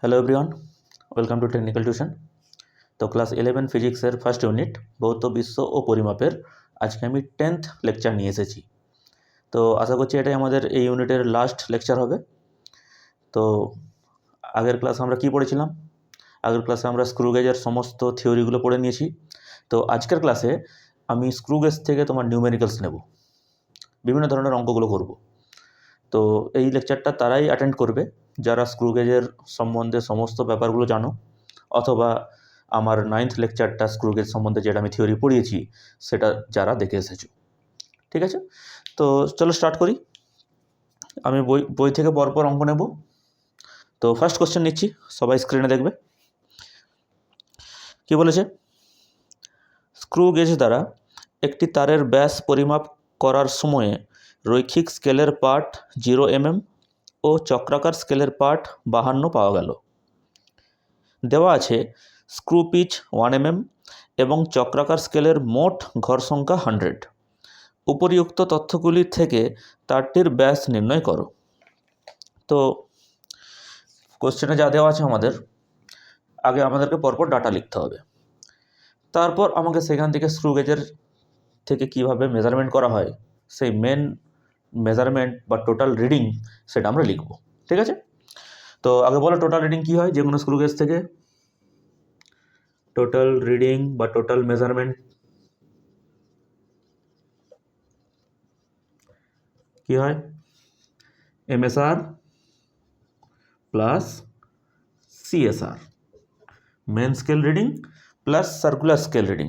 Hello everyone, welcome to technical tuition. তো class 11 ফিজিক্সের first unit ভৌত বিশ্ব ও পরিমাপের আজকে আমি 10th লেকচার নিয়ে এসেছি। তো আশা করছি এটাই আমাদের এই ইউনিটের লাস্ট লেকচার হবে। তো আগের ক্লাসে আমরা কি পড়েছিলাম? আগের ক্লাসে আমরা স্ক্রু গেজের সমস্ত থিওরিগুলো পড়ে নিয়েছি। তো আজকের ক্লাসে আমি স্ক্রু গেজ থেকে তোমার নিউমেরিক্যালস নেব, বিভিন্ন ধরনের অঙ্কগুলো করব। তো এই লেকচারটা তারাই অ্যাটেন্ড করবে যারা স্ক্রু গেজের সম্বন্ধে সমস্ত ব্যাপারগুলো জানো, অথবা আমার 9th লেকচারটা স্ক্রু গেজ সম্বন্ধে যেটা আমি থিওরি পড়িয়েছি সেটা যারা দেখে এসেছো। ঠিক আছে, তো চলো স্টার্ট করি। আমি বই থেকে পরপর অঙ্ক নেব। তো ফার্স্ট কোশ্চেন নিচ্ছি, সবাই স্ক্রিনে দেখবে। কি বলেছে? স্ক্রু গেজ দ্বারা একটি তারের ব্যাস পরিমাপ করার সময়ে রৈখিক স্কেলের পার্ট 0 mm ও চক্রাকার স্কেলের পার্ট 52 পাওয়া গেল। দেওয়া আছে স্ক্রু পিচ 1 mm এবং চক্রাকার স্কেলের মোট ঘর সংখ্যা 100। উপরিউক্ত তথ্যগুলি থেকে তারটির ব্যাস নির্ণয় করো। তো কোশ্চেনে যা দেওয়া আছে আগে আমাদেরকে পরপর ডাটা লিখতে হবে, তারপর আমাকে সেখান থেকে স্ক্রু গেজের থেকে কিভাবে মেজারমেন্ট করা হয় সেই মেন মেজারমেন্ট বা টোটাল রিডিং সেটা আমরা লিখব। ঠিক আছে, তো আগে বলো টোটাল রিডিং কী হয় যে কোনো স্ক্রু গেজ থেকে? টোটাল রিডিং বা টোটাল মেজারমেন্ট কি হয়? MSR plus CSR, main scale reading plus circular scale reading.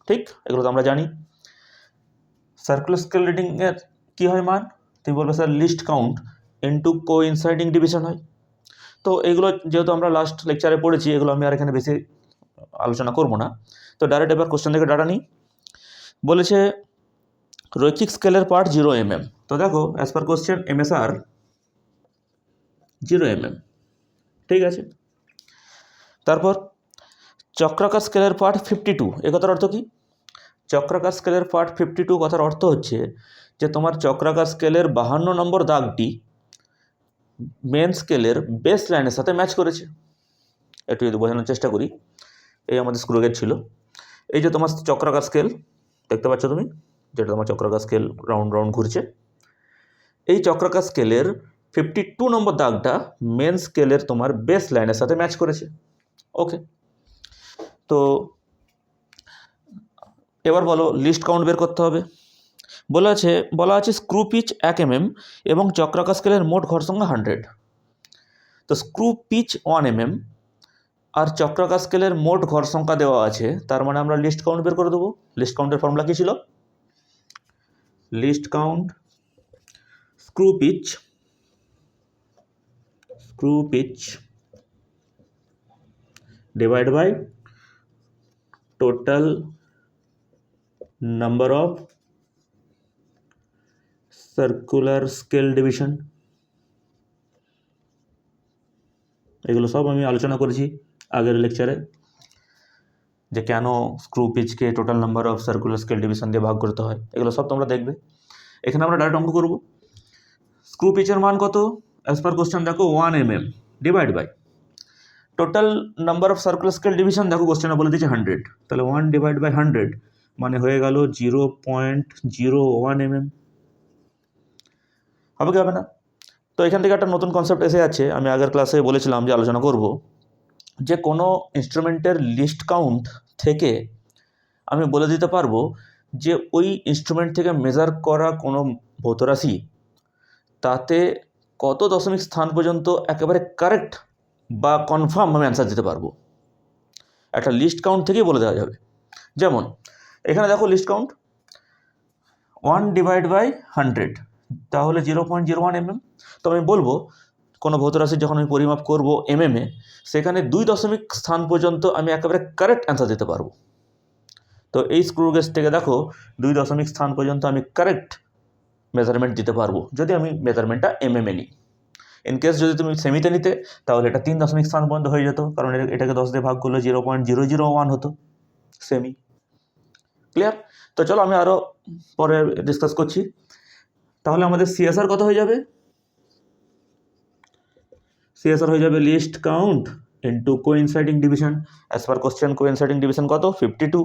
ঠিক, এগুলো তো আমরা জানি। সার্কুলার স্কেল রিডিংয়ের কী হয় মান? তুমি বলবে sir list count into coinciding division হয়। তো এগুলো যেহেতু আমরা লাস্ট লেকচারে পড়েছি, এগুলো আমি আর এখানে বেশি আলোচনা করব না। তো ডাইরেক্ট এবার কোশ্চেন থেকে ডাটা নিই। বলেছে রৈখিক স্কেলের পার্ট 0 mm। তো দেখো as per question MSR 0 mm। ঠিক আছে, তারপর চক্রাকার স্কেলের পার্ট 52। এ কথার অর্থ কি? চক্রাকার স্কেলের পার্ট 52 কথার অর্থ হচ্ছে যে তোমার চক্রাকার স্কেলের 52 নম্বর দাগটি মেন স্কেলের বেস লাইনের সাথে ম্যাচ করেছে। একটু যদি বোঝানোর চেষ্টা করি, এই আমাদের স্ক্রু গেজ ছিল, এই যে তোমার চক্রাকার স্কেল দেখতে পাচ্ছ তুমি, যেটা তোমার চক্রাকার স্কেল রাউন্ড রাউন্ড ঘুরছে, এই চক্রাকার স্কেলের 52 নম্বর দাগটা মেন স্কেলের তোমার বেস লাইনের সাথে ম্যাচ করেছে। ওকে, তো এবার বলো লিস্ট কাউন্ট বের করতে হবে। বলা আছে স্ক্রু পিচ 1 mm এবং চক্রাকার স্কেলের মোট ঘর সংখ্যা 100। তো স্ক্রু পিচ 1 mm আর চক্রাকার স্কেলের মোট ঘর সংখ্যা দেওয়া আছে, তার মানে আমরা লিস্ট কাউন্ট বের করে দেবো। লিস্ট কাউন্টের ফর্মুলা কী ছিল? Least count screw pitch divide by total number of circular scale division. এগুলো সব আমি আলোচনা করেছি আগের লেকচারে, যে কেন স্ক্রু পিচকে total number of circular scale division দিয়ে ভাগ করতে হয়। এগুলো সব তোমরা দেখবে। এখানে আমরা ডাইরেক্ট অঙ্ক করব। স্ক্রু পিচের মান কত? অ্যাজ পার কোশ্চেন দেখো 1 mm divide by total number of circular scale division, দেখো কোশ্চেনে বলে দিয়েছে 100, তাহলে 1 ডিভাইড বাই 100 মানে হয়ে গেল 0.01 mm। হবে কি হবে না? তো এখান থেকে একটা নতুন কনসেপ্ট এসে যাচ্ছে। আমি আগের ক্লাসে বলেছিলাম যে আলোচনা করব যে কোনো ইনস্ট্রুমেন্টের লিস্ট কাউন্ট থেকে আমি বলে দিতে পারবো যে ওই ইনস্ট্রুমেন্ট থেকে মেজার করা কোনো ভৌত রাশি তাতে কত দশমিক স্থান পর্যন্ত একেবারে কারেক্ট বা কনফার্ম আমি অ্যান্সার দিতে পারবো। একটা লিস্ট কাউন্ট থেকেই বলে দেওয়া যাবে। যেমন এখানে দেখো লিস্ট কাউন্ট 1 ডিভাইড বাই 100, তাহলে 0.01 mm। তো আমি বলবো কোনো ভৌত রাশির যখন আমি পরিমাপ করব mm এ, সেখানে 2 দশমিক স্থান পর্যন্ত আমি একেবারে কারেক্ট অ্যান্সার দিতে পারবো। তো এই স্ক্রু গেজ থেকে দেখো 2 দশমিক স্থান পর্যন্ত আমি কারেক্ট মেজারমেন্ট দিতে পারবো যদি আমি মেজারমেন্টটা mm এ নিই। ইনকেস যদি তুমি সেমিতে নিতে তাহলে এটা 3 দশমিক স্থান পর্যন্ত হয়ে যেত, কারণ এটাকে 10 দিয়ে ভাগ করলে 0.001 হতো সেমি। ক্লিয়ার? তো চলো আমি আরও পরে ডিসকাস করছি। তাহলে আমাদের CSR কত হয়ে যাবে? CSR হয়ে যাবে list count into coinciding division. As per question coinciding division কত? 52।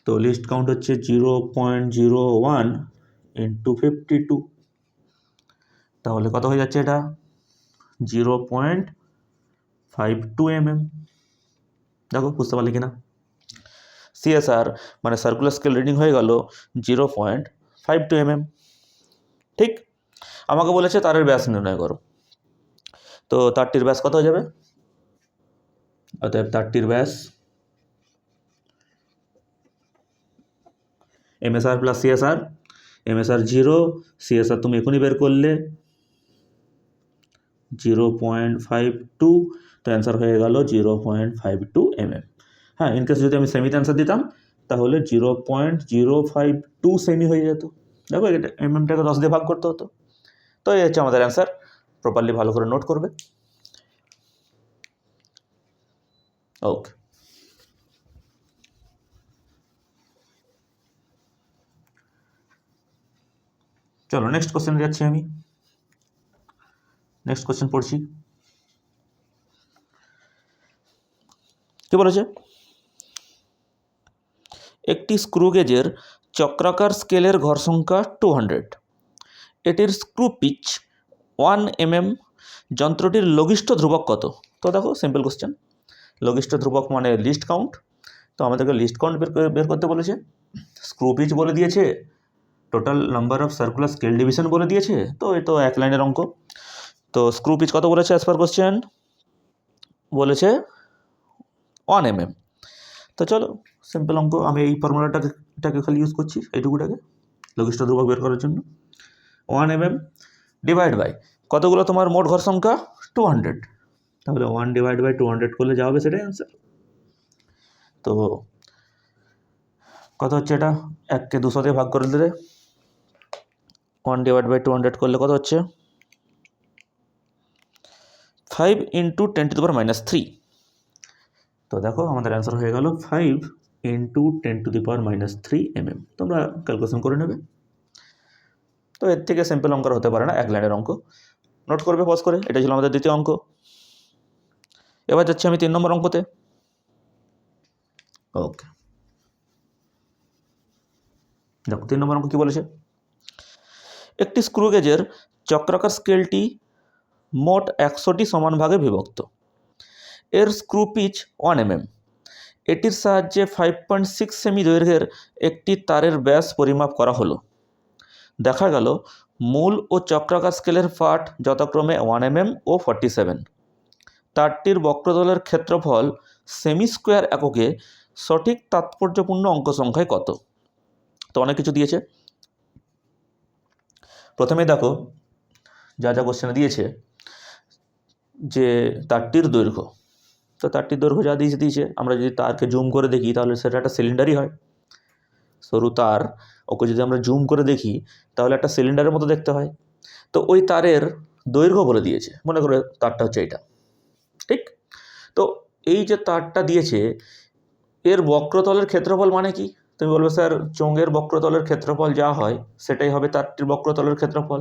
তো লিস্ট কাউন্ট হচ্ছে 0.01 ইন্টু 52, তাহলে কত হয়ে যাচ্ছে এটা? 0.52 mm। দেখো বুঝতে পারলি কিনা? সিএসআর মানে সার্কুলার স্কেল রিডিং হয়ে গেল 0.52 mm। ঠিক, আমাকে বলেছে তারের ব্যাস নির্ণয় করো। তো তারটির ব্যাস কত হয়ে যাবে? অতএব তারটির ব্যাস MSR plus CSR, MSR 0, CSR তুমি এখনই বের করলে 0.52, তো অ্যান্সার হয়ে গেল 0.52 mm। হ্যাঁ, ইনকেস যদি আমি সেমিতে অ্যান্সার দিতাম তাহলে 0.052 সেমি হয়ে যেত। দেখো এটা এমএমটাকে 10 দিয়ে ভাগ করতে হতো। তো এই হচ্ছে আমাদের অ্যান্সার, প্রপারলি ভালো করে নোট করবে। ওকে, চলো নেক্সট কোশ্চেনে যাচ্ছি আমি। নেক্সট কোশ্চেন পড়ছি। কি বলেছে? একটি স্ক্রু গেজের চক্রাকার স্কেলের ঘর সংখ্যা 200, এটির স্ক্রু পিচ 1 mm, যন্ত্রটির লঘিষ্ঠ ধ্রুবক কত? তো দেখো সিম্পল কোশ্চেন, লঘিষ্ঠ ধ্রুবক মানে লিস্ট কাউন্ট। তো আমাদেরকে লিস্ট কাউন্ট বের করতে বলেছে, স্ক্রু পিচ বলে দিয়েছে, total number of circular scale division বলে দিয়েছে, তো এই তো এক লাইনের অঙ্ক। তো স্ক্রু পিচ কত বলেছে অ্যাজ পার কোশ্চেন? বলেছে 1 mm। তো চলো সিম্পল অঙ্ক, আমি এই ফর্মুলাটাকে খালি ইউজ করছি, এইটুকুটাকে লঘিষ্ঠ ধ্রুবক বের করার জন্য। 1 mm ডিভাইড বাই কতগুলো তোমার মোট ঘর সংখ্যা? 200, তাহলে 1 ডিভাইড বাই 200 করলে যা হবে সেটাই অ্যান্সার। তো কত হচ্ছে এটা? 1কে 200 দিয়ে ভাগ করে দিলে 1 ডিভাইড বাই 200 করলে কত হচ্ছে? 5 ইন্টু 10⁻³ তো দেখো আমাদের অ্যান্সার হয়ে গেল 5 ইন্টু 10⁻³ mm। তোমরা ক্যালকুলেশন করে নেবে। তো এর থেকে সিম্পল অঙ্ক হতে পারে না, এক লাইনের অঙ্ক। নোট করবে পজ করে। এটা ছিল আমাদের দ্বিতীয় অঙ্ক। এবার যাচ্ছি আমি 3 নম্বর অঙ্কতে। ওকে, দেখো 3 নম্বর অঙ্ক কি বলেছে? একটি স্ক্রু গেজের চক্রাকার স্কেলটি মোট 100টি সমান ভাগে বিভক্ত, এর স্ক্রু পিচ 1 mm, এটির সাহায্যে 5.6 সেমি দৈর্ঘ্যের একটি তারের ব্যাস পরিমাপ করা হলো। দেখা গেল মূল ও চক্রাকার স্কেলের পাঠ যথাক্রমে 1 mm ও 47। তারটির বক্রতলের ক্ষেত্রফল সেমি স্কোয়ার এককে সঠিক তাৎপর্যপূর্ণ অঙ্ক সংখ্যায় কত? তো অনেক কিছু দিয়েছে। প্রথমে দেখো যা যা কোশ্চেনে দিয়েছে, যে তারটির দৈর্ঘ্য, তো তারটির দৈর্ঘ্য যা দিয়েছে, আমরা যদি তারকে জুম করে দেখি তাহলে সেটা একটা সিলিন্ডারই হয়। সরু তার, ওকে যদি আমরা জুম করে দেখি তাহলে একটা সিলিন্ডারের মতো দেখতে হয়। তো ওই তারের দৈর্ঘ্য বলে দিয়েছে, মনে করো তারটা হচ্ছে এইটা, ঠিক? তো এই যে তারটা দিয়েছে, এর বক্রতলের ক্ষেত্রফল মানে কি? তুমি বলবে স্যার চোঙের বক্রতলের ক্ষেত্রফল যা হয় সেটাই হবে তারটির বক্রতলের ক্ষেত্রফল।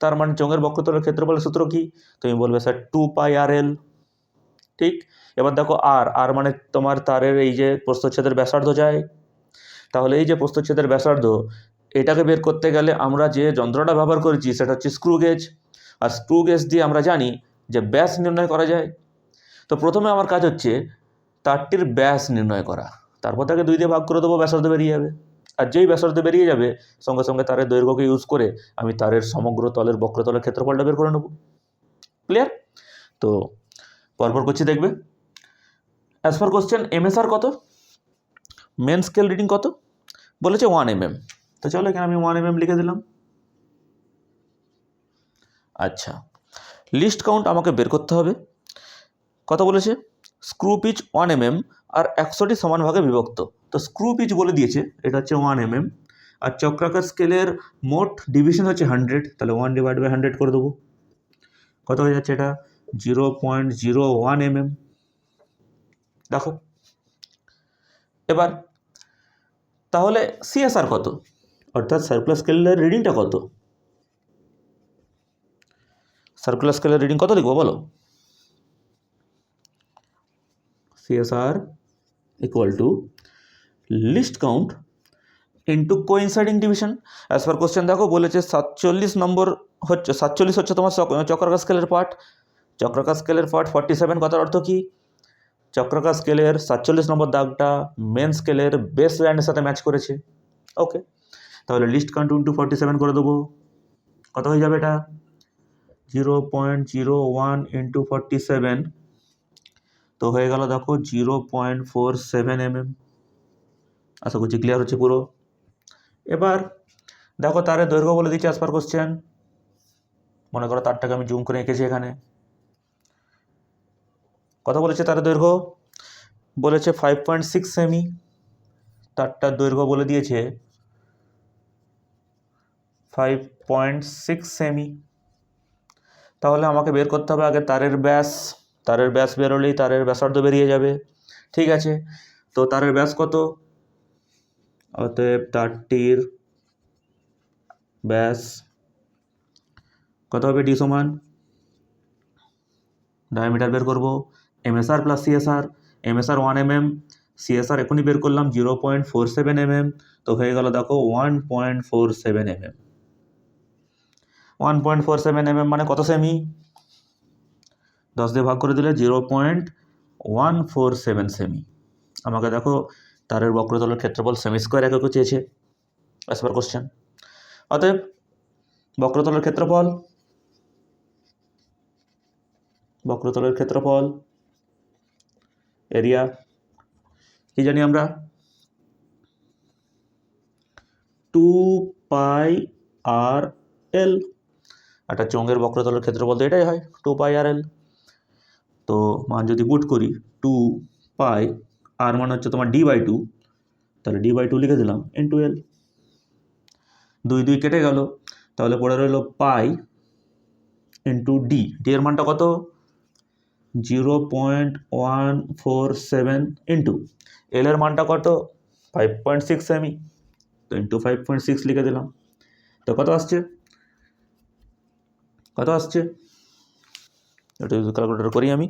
তার মানে চোঙের বক্রতলের ক্ষেত্রফলের সূত্র কি? তুমি বলবে স্যার 2πrl। ঠিক, এবার দেখো আর মানে তোমার তারের এই যে প্রস্থচ্ছেদের ব্যাসার্ধ যায়। তাহলে এই যে প্রস্থচ্ছেদের ব্যাসার্ধ, এটাকে বের করতে গেলে আমরা যে যন্ত্রটা ব্যবহার করেছি সেটা হচ্ছে স্ক্রু গেজ। আর স্ক্রু গেজ দিয়ে আমরা জানি যে ব্যাস নির্ণয় করা যায়। তো প্রথমে আমার কাজ হচ্ছে তারটির ব্যাস নির্ণয় করা, তারপর তাকে 2 দিয়ে ভাগ করে দেবো, ব্যাসার্ধ বেরিয়ে যাবে। আর যেই ব্যাসার্ধ বেরিয়ে যাবে সঙ্গে সঙ্গে তারের দৈর্ঘ্যকে ইউজ করে আমি তারের সমগ্র তলের বক্রতলের ক্ষেত্রফলটা বের করে নেব। ক্লিয়ার? তো পরপর করছি, দেখবে। অ্যাজ পার কোশ্চেন এমএসআর কত? মেন স্কেল রিডিং কত? বলেছে 1 mm। তো চলো এখানে আমি 1 mm লিখে দিলাম। আচ্ছা, লিস্ট কাউন্ট আমাকে বের করতে হবে। কত বলেছে? স্ক্রু পিচ 1 mm আর 100টি সমান ভাগে বিভক্ত। তো স্ক্রু পিচ বলে দিয়েছে এটা হচ্ছে 1 mm, আর চক্রাকার স্কেলের মোট ডিভিশন হচ্ছে 100, তাহলে 1 ডিভাইড বাই 100 করে দেবো। কত হয়ে যাচ্ছে এটা? 0.01 mm। দেখো এবার তাহলে সিএসআর কত, অর্থাৎ সার্কুলার স্কেলের রিডিংটা কত? সার্কুলার স্কেলের রিডিং কত লিখবো বলো? CSR equal to list count into coinciding division. As per question দেখো বলেছে 47 নম্বর হচ্ছে 47 হচ্ছে তোমার চক্রাকার স্কেলের পার্ট। চক্রাকার স্কেলের পার্ট 47, কথার অর্থ কি? চক্রাকার স্কেলের 47 নম্বর দাগটা মেন স্কেলের বেস ব্যান্ডের সাথে ম্যাচ করেছে। ওকে, তাহলে লিস্ট কাউন্ট ইন্টু 47 করে দেবো। কত হয়ে যাবে এটা? 0.01 ইন্টু 47, তো হয়ে গেল দেখো 0.47 mm। আশা করছি ক্লিয়ার হচ্ছে পুরো। এবার দেখো তারের দৈর্ঘ্য বলে দিচ্ছি অ্যাজ পার কোশ্চেন। মনে করো তারটাকে আমি জুম করে এঁকেছি এখানে। কথা বলেছে তারের দৈর্ঘ্য বলেছে 5.6 সেমি। তারটার দৈর্ঘ্য বলে দিয়েছে 5.6 সেমি। তাহলে আমাকে বের করতে হবে আগে তারের ব্যাস। তারের ব্যাস বেরোলেই তারের ব্যাসার্ধ বেরিয়ে যাবে। ঠিক আছে, তো তারের ব্যাস কত? অতএব তারটির ব্যাস কত হবে? ডি সমান ডায়ামিটার বের করবো MSR plus CSR। MSR 1 mm, CSR এখনই বের করলাম 0.47 mm, তো হয়ে গেল দেখো 1.47 mm। 1.47 mm মানে কত সেমি? 10 দিয়ে ভাগ করে দিলে 0.147 সেমি। আমাকে দেখো তারের বক্রতলের ক্ষেত্রফল সেমি স্কোয়ার এককে চেয়েছে অ্যাজ পার কোশ্চেন। অতএব বক্রতলের ক্ষেত্রফল এরিয়া কি জানি আমরা? 2πRL। একটা চোঙের বক্রতলের ক্ষেত্রফল তো এটাই হয়, 2πRL। তো মান যদি পুট করি 2π, আর মান হচ্ছে তোমার d/2, তাহলে d/2 লিখে দিলাম ইন্টু L। 2 2 কেটে গেল, তাহলে পড়ে রইল পাই ইন্টু ডি। ডি এর মানটা কত? 0.147 ইন্টু এল এর মানটা কত? 5.6 সেমি, তো ইন্টু 5.6 লিখে দিলাম। তো কত আসছে? এটা যদি ক্যালকুলেটর করি আমি,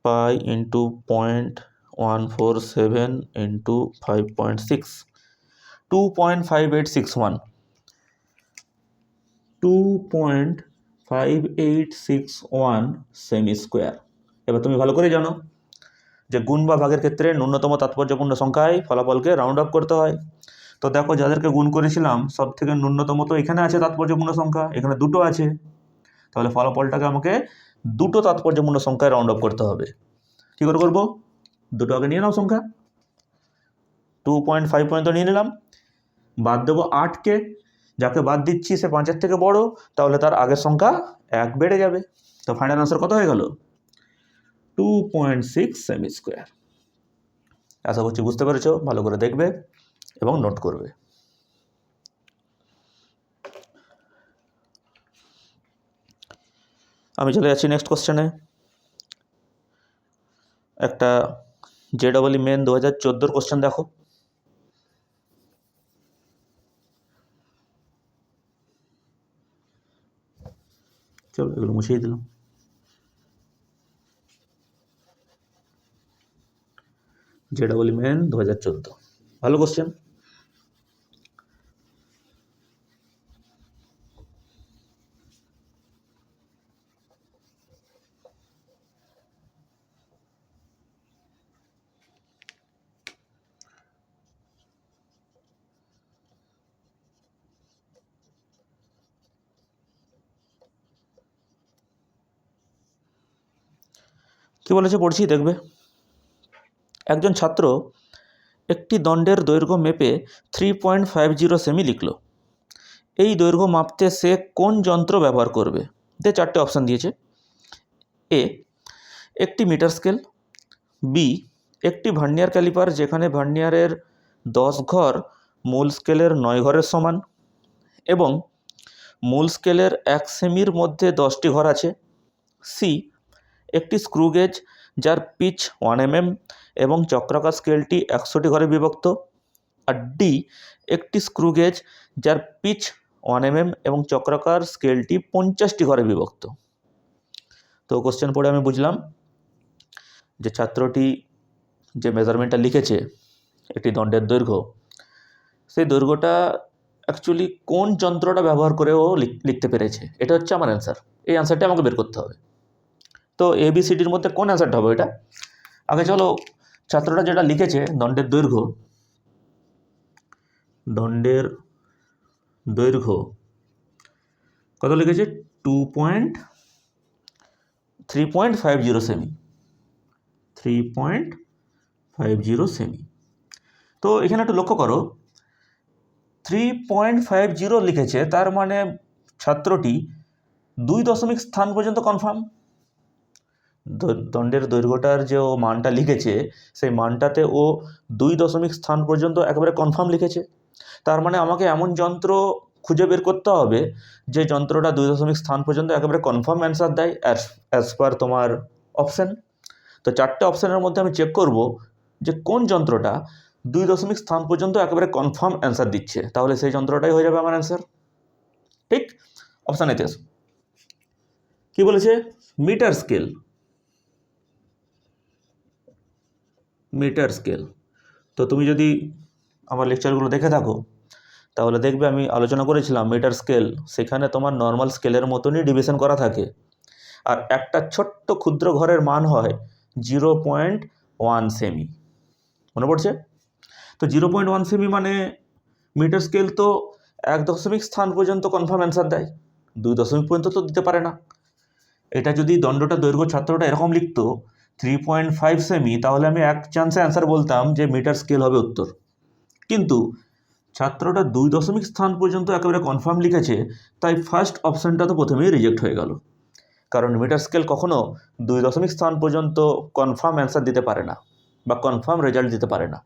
pi into 0.147 into 5.6, 2.5861। 2.5861 semi square. এবার তুমি ভালো করে জানো যে গুণ বা ভাগের ক্ষেত্রে ন্যূনতম তাৎপর্যপূর্ণ সংখ্যায় ফলাফলকে রাউন্ড আপ করতে হয়। তো দেখো যাদেরকে গুণ করেছিলাম সব থেকে ন্যূনতম তো এখানে আছে তাৎপর্যপূর্ণ সংখ্যা, এখানে দুটো আছে, তাহলে ফলাফলটাকে আমাকে দুটো তাৎপর্যপূর্ণ সংখ্যায় রাউন্ড আপ করতে হবে। কী করে করবো? দুটো আগে নিয়ে নাও সংখ্যা, 2.5 পর্যন্ত নিয়ে নিলাম, বাদ দেবো 8কে, যাকে বাদ দিচ্ছি সে 5-এর থেকে বড়, তাহলে তার আগের সংখ্যা 1 বেড়ে যাবে। তো ফাইনাল আনসার কত হয়ে গেল? 2.6 সেমি স্কোয়ার। আশা করছি বুঝতে পেরেছো, ভালো করে দেখবে এবং নোট করবে। আমি চলে যাচ্ছি নেক্সট কোশ্চেনে। একটা JEE মেন 2014 কোশ্চেন দেখো। চলো এগুলো মুছিয়ে দিলাম। JEE মেন 2014, ভালো কোশ্চেন। কি বলেছে পড়ছি দেখবে। একজন ছাত্র একটি দণ্ডের দৈর্ঘ্য মেপে 3.50 সেমি লিখল। এই দৈর্ঘ্য মাপতে সে কোন যন্ত্র ব্যবহার করবে? 4টে অপশান দিয়েছে। এ, একটি মিটার স্কেল। বি, একটি ভার্নিয়ার ক্যালিপার যেখানে ভার্নিয়ারের 10 ঘর মূল স্কেলের 9 ঘরের সমান এবং মূল স্কেলের 1 সেমির মধ্যে 10টি ঘর আছে। সি, একটি স্ক্রু গেজ যার পিচ 1 mm এবং চক্রাকার স্কেলটি 100টি ঘরে বিভক্ত। আর ডি, একটি স্ক্রু গেজ যার পিচ 1 mm এবং চক্রাকার স্কেলটি 50টি ঘরে বিভক্ত। তো কোশ্চেন পড়ে আমি বুঝলাম যে ছাত্রটি যে মেজারমেন্টটা লিখেছে একটি দণ্ডের দৈর্ঘ্য, সেই দৈর্ঘ্যটা অ্যাকচুয়ালি কোন যন্ত্রটা ব্যবহার করে ও লিখতে পেরেছে, এটা হচ্ছে আমার অ্যান্সার। এই অ্যান্সারটা আমাকে বের করতে হবে। তো ABCDর মধ্যে কোন অ্যান্সারটা হবে এটা? আগে চলো ছাত্রটা যেটা লিখেছে দণ্ডের দৈর্ঘ্য কত লিখেছে? 3.50 সেমি। 3.50 সেমি। তো এখানে একটু লক্ষ্য করো, 3.50 লিখেছে, তার মানে ছাত্রটি 2 দশমিক স্থান পর্যন্ত কনফার্ম। দণ্ডের দৈর্ঘ্যটার যে ও মানটা লিখেছে সেই মানটাতে ও 2 দশমিক স্থান পর্যন্ত একেবারে কনফার্ম লিখেছে। তার মানে আমাকে এমন যন্ত্র খুঁজে বের করতে হবে যে যন্ত্রটা 2 দশমিক স্থান পর্যন্ত একেবারে কনফার্ম অ্যান্সার দেয় অ্যাজ পার তোমার অপশান। তো 4টে অপশানের মধ্যে আমি চেক করব যে কোন যন্ত্রটা 2 দশমিক স্থান পর্যন্ত একেবারে কনফার্ম অ্যান্সার দিচ্ছে, তাহলে সেই যন্ত্রটাই হয়ে যাবে আমার অ্যান্সার। ঠিক, অপশান এতে আসো। কি বলেছে? Metre scale. তো তুমি যদি আমার লেকচারগুলো দেখে থাকো তাহলে দেখবে আমি আলোচনা করেছিলাম মিটার স্কেল, সেখানে তোমার নর্মাল স্কেলের মতনই ডিভিশন করা থাকে, আর একটা ছোট্ট ক্ষুদ্র ঘরের মান হয় 0.1 সেমি। মনে পড়ছে? তো 0.1 সেমি মানে মিটার স্কেল তো 1 দশমিক স্থান পর্যন্ত কনফার্ম অ্যান্সার দেয়, 2 দশমিক পর্যন্ত তো দিতে পারে না। এটা যদি দণ্ডটা দৈর্ঘ্য ছাত্রটা এরকম লিখতো 3.5 সেমি, তাহলে আমি এক চান্সে অ্যান্সার বলতাম যে মিটার স্কেল হবে উত্তর। কিন্তু ছাত্রটা 2 দশমিক স্থান পর্যন্ত একেবারে কনফার্ম লিখেছে, তাই ফার্স্ট অপশানটা তো প্রথমেই রিজেক্ট হয়ে গেল, কারণ মিটার স্কেল কখনো 2 দশমিক স্থান পর্যন্ত কনফার্ম অ্যান্সার দিতে পারে না বা কনফার্ম রেজাল্ট দিতে পারে না।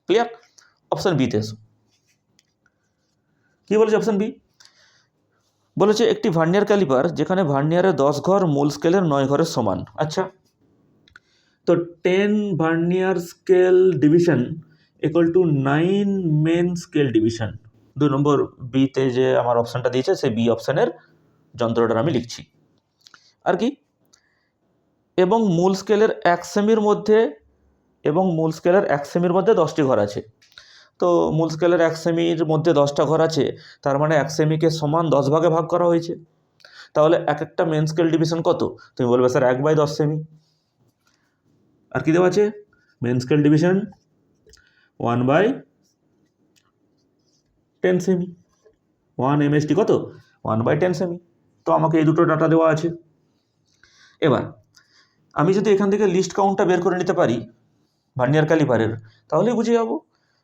ক্লিয়ার? অপশান বিতে এসো। কী বলেছে অপশান বি? বলেছে একটি ভার্নিয়ার ক্যালিপার যেখানে ভার্নিয়ারের 10 ঘর মূল স্কেলের 9 ঘরের সমান। আচ্ছা, তো 10 vernier scale division equal to 9 main scale division. 2 নম্বর বিতে যে আমার অপশানটা দিয়েছে সেই বি অপশানের যন্ত্রটার আমি লিখছি। আর কি? এবং মূল স্কেলের 1 সেমির মধ্যে 10টি ঘর আছে। তো মূল স্কেলের 1 সেমির মধ্যে 10টা ঘর আছে, তার মানে 1 সেমিকে সমান 10 ভাগে ভাগ করা হয়েছে। তাহলে এক একটা মেন স্কেল ডিভিশন কত? তুমি বলবে স্যার 1/10 সেমি। আর কি দেওয়া আছে? মেন স্কেল ডিভিশন 1/10 সেমি। 1 MST কত? 1/10 সেমি। তো আমাকে এই দুটো ডাটা দেওয়া আছে। এবার আমি যদি এখান থেকে লিস্ট কাউন্টটা বের করে নিতে পারি ভার্নিয়ার ক্যালিপারের, তাহলেই বুঝে যাবো,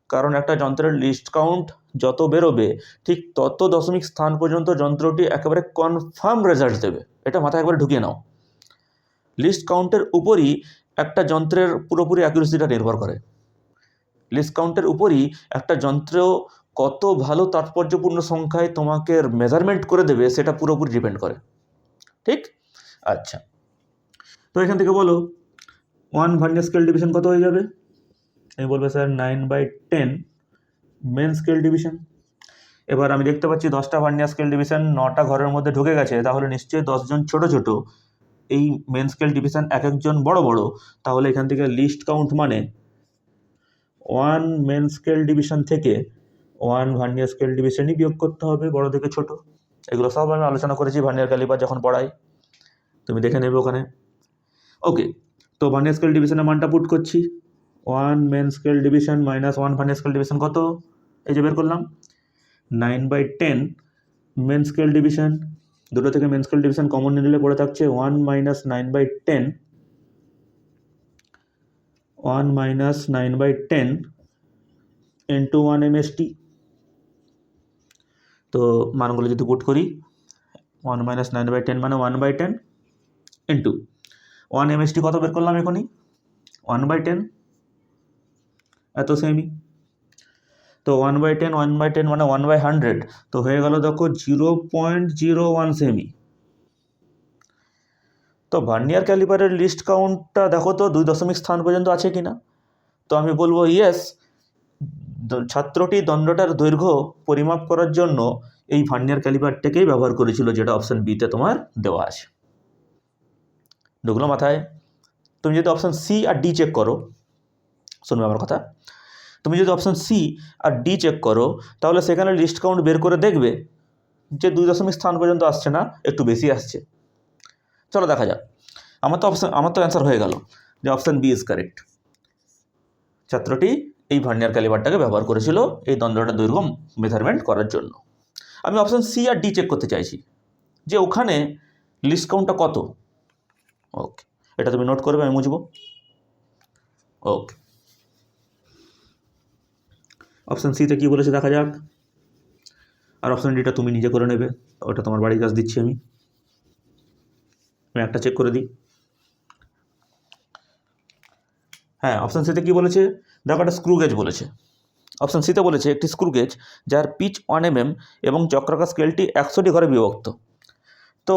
কারণ একটা যন্ত্রের লিস্ট কাউন্ট যত বেরোবে ঠিক তত দশমিক স্থান পর্যন্ত যন্ত্রটি একেবারে কনফার্ম রেজাল্ট দেবে। এটা মাথায় একবারে ঢুকিয়ে নাও। লিস্ট কাউন্টের উপরই একটা যন্ত্রের পুরোপুরি অ্যাকুরেসিটা নির্ভর করে। লিস্ট কাউন্টের উপরই একটা যন্ত্র কত ভালো তাৎপর্যপূর্ণ সংখ্যায় তোমাকে মেজারমেন্ট করে দেবে সেটা পুরোপুরি ডিপেন্ড করে। ঠিক? আচ্ছা, তো এখান থেকে বলো 1 ভার্নিয়ার স্কেল ডিভিশন কত হয়ে যাবে? আমি বলবো স্যার 9/10 মেন স্কেল ডিভিশন। এবার আমি দেখতে পাচ্ছি 10টা ভার্নিয়ার স্কেল ডিভিশন 9টা ঘরের মধ্যে ঢুকে গেছে, তাহলে নিশ্চয়ই 10 জন ছোট ছোট, এই মেন স্কেল ডিভিশন এক একজন বড় বড়। তাহলে এখান থেকে লিস্ট কাউন্ট মানে 1 মেন স্কেল ডিভিশন থেকে 1 ভার্নিয়ার স্কেল ডিভিশনই বিয়োগ করতে হবে, বড় থেকে ছোট। এগুলো সব আমি আলোচনা করেছি ভার্নিয়ার ক্যালিপার যখন পড়াই, তুমি দেখে নেবে ওখানে। ওকে, তো ভার্নিয়ার স্কেল ডিভিশনের মানটা পুট করছি। 1 main scale division minus 1 vernier scale division কত? এই যে বের করলাম 9/10 মেন স্কেল ডিভিশন। দুটো থেকে মেন স্কেল ডিভিশন কমন নিলে পড়ে থাকছে 1 মাইনাস 9/10 ইন্টু 1 MST। তো মানগুলো যদি পুট করি 1 মাইনাস 9/10 মানে 1/10 ইন্টু 1 MST কত বের করলাম এখনই? 1/10 এত সেমি। তো 1/10 মানে 1/100, তো হয়ে গেল দেখো 0.01 সেমি। তো ভার্নিয়ার ক্যালিপারের লিস্ট কাউন্টটা দেখো তো 2 দশমিক স্থান পর্যন্ত আছে কিনা। তো আমি বলবো ইয়েস, ছাত্রটি দণ্ডটার দৈর্ঘ্য পরিমাপ করার জন্য এই ভার্নিয়ার ক্যালিপারটাকেই ব্যবহার করেছিল, যেটা অপশান বিতে তোমার দেওয়া আছে। ঢুকলো মাথায়? তুমি যদি অপশান সি আর ডি চেক করো, শুনবে আমার কথা, তুমি যদি অপশান সি আর ডি চেক করো তাহলে সেখানে লিস্ট কাউন্ট বের করে দেখবে যে 2 স্থান পর্যন্ত আসছে না, একটু বেশি আসছে। চলো দেখা যাক। আমার তো অ্যান্সার হয়ে গেল যে অপশান বি ইজ কারেক্ট। ছাত্রটি এই ভার্নিয়ার ক্যালিপারটাকে ব্যবহার করেছিল এই দণ্ডটার দৈর্ঘ্য মেজারমেন্ট করার জন্য। আমি অপশান সি আর ডি চেক করতে চাইছি যে ওখানে লিস্ট কাউন্টটা কত। ওকে, এটা তুমি নোট করবে, আমি মুছবো। ওকে, অপশান সিতে কী বলেছে দেখা যাক, আর অপশান ডিটা তুমি নিজে করে নেবে, ওটা তোমার বাড়ির কাজ দিচ্ছি আমি একটা চেক করে দিই। হ্যাঁ, অপশান সিতে কী বলেছে দেখো, একটা স্ক্রু গেজ বলেছে। অপশান সিতে বলেছে একটি স্ক্রু গেজ যার পিচ 1 mm এবং চক্রাকার স্কেলটি 100টি ঘরে বিভক্ত। তো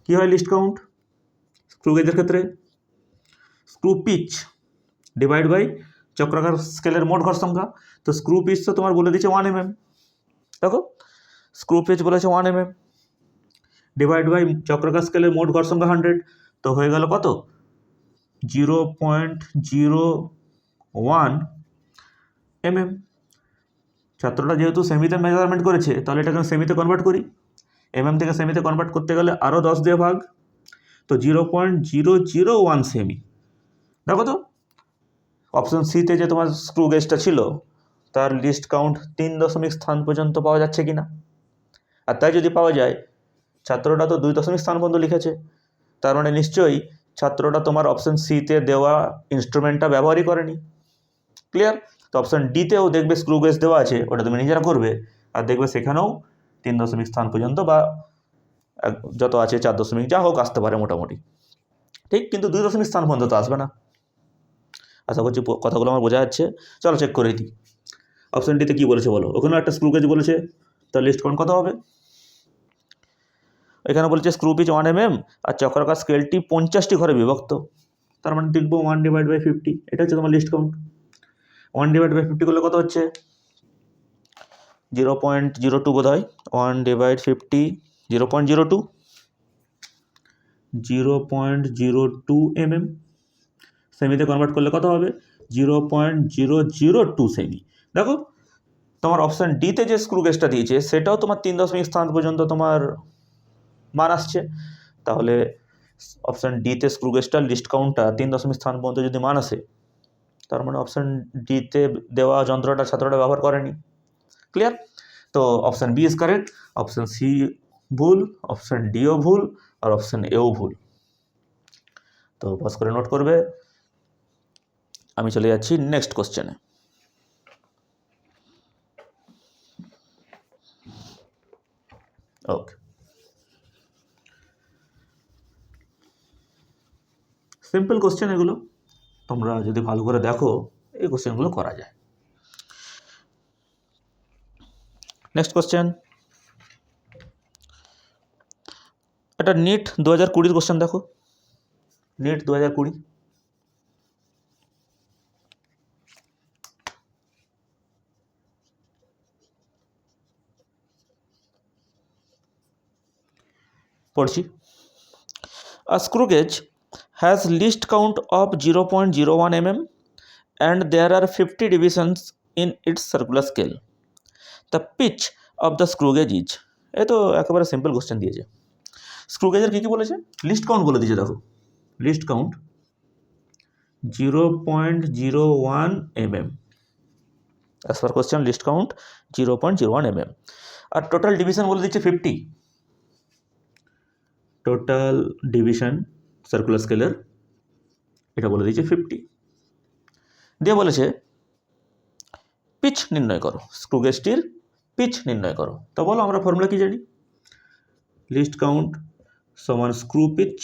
কী হয় লিস্ট কাউন্ট স্ক্রু গেজের ক্ষেত্রে? স্ক্রু পিচ ডিভাইড বাই চক্রাকার স্কেলের মোট ঘর সংখ্যা। তো স্ক্রু পিচ তো তোমার বলে দিচ্ছে 1 mm, দেখো স্ক্রু পিচ বলেছে 1 mm ডিভাইড বাই চক্রাকার স্কেলের মোট ঘর সংখ্যা 100, তো হয়ে গেল কত? 0.01 mm। ছাত্রটা যেহেতু সেমিতে মেজারমেন্ট করেছে তাহলে এটাকে আমি সেমিতে কনভার্ট করি। থেকে সেমিতে কনভার্ট করতে গেলে আরও 10 দিয়ে ভাগ, তো 0.001 সেমি। দেখো তো অপশন সিতে যে তোমার স্ক্রু গেজটা ছিল তার লিস্ট কাউন্ট 3 স্থান পর্যন্ত পাওয়া যাচ্ছে কিনা। আর তাই যদি পাওয়া যায়, ছাত্রটা তো 2 স্থান পর্যন্ত লিখেছে, তার মানে নিশ্চয়ই ছাত্রটা তোমার অপশন সিতে দেওয়া ইনস্ট্রুমেন্টটা ব্যবহারই করেনি। ক্লিয়ার? তো অপশন ডিতেও দেখবে স্ক্রু গেজ দেওয়া আছে, ওটা তুমি নিজেরা করবে, আর দেখবে সেখানেও 3 স্থান পর্যন্ত বা যত আছে 4 যা হোক আসতে পারে মোটামুটি, ঠিক। কিন্তু 2 স্থান পর্যন্ত তো আসবে না। আশা করছি কথাগুলো আমার বোঝা যাচ্ছে। চলো চেক করে দিই অপশন ডিতে কী বলেছে বলো। ওখানেও একটা স্ক্রু গেজ বলেছে, তার লিস্ট কাউন্ট কত হবে? এখানে বলেছে স্ক্রু পিচ 1 mm আর চক্রাকার স্কেলটি 50টি ঘরে বিভক্ত, তার মানে দেখবো 1/50, এটা হচ্ছে তোমার লিস্ট কাউন্ট। 1/50 করলে কত হচ্ছে? 0.02 বোধ হয়। 1/50 0.02 mm। সেমিতে কনভার্ট করলে কত হবে? 0.002 সেমি। দেখো তোমার অপশান ডিতে যে স্ক্রু গেজটা দিয়েছে সেটাও তোমার 3 স্থান পর্যন্ত তোমার মান আসছে, তাহলে অপশান ডিতে স্ক্রু গেজটার লিস্ট কাউন্টটা 3 স্থান পর্যন্ত যদি মান আসে, তার মানে অপশান ডিতে দেওয়া যন্ত্রটা ছাত্রটা ব্যবহার করেনি। ক্লিয়ার? তো option B is correct, option C ভুল, অপশান ডিও ভুল, আর অপশান এও ভুল। তো পজ করে নোট করবে। আমি চলে যাচ্ছি নেক্সট কোশ্চেনে। ওকে, সিম্পল কোশ্চেন এগুলো, তোমরা যদি ভালো করে দেখো এই কোশ্চেনগুলো করা যায়। নেক্সট কোশ্চেন, এটা নিট 2020 কোশ্চেন দেখো, নিট 2020। পড়ছি, a screw gauge has least count of 0.01 mm and there are 50 divisions in its circular scale. The pitch of the screw gauge is, এই তো একেবারে সিম্পল কোশ্চেন দিয়েছে। স্ক্রু গেজের কী কী বলেছে? List count বলে দিয়েছে, দেখো list count 0.01 mm, as per question list count 0.01 mm, আর total division বলে দিচ্ছে 50, টোটাল ডিভিশন সার্কুলার স্কেলের এটা বলে দিচ্ছে 50, দিয়ে বলেছে পিচ নির্ণয় করো, স্ক্রু গেজটির পিচ নির্ণয় করো। তো বলো আমরা ফর্মুলা কি জানি? লিস্ট কাউন্ট সমান screw pitch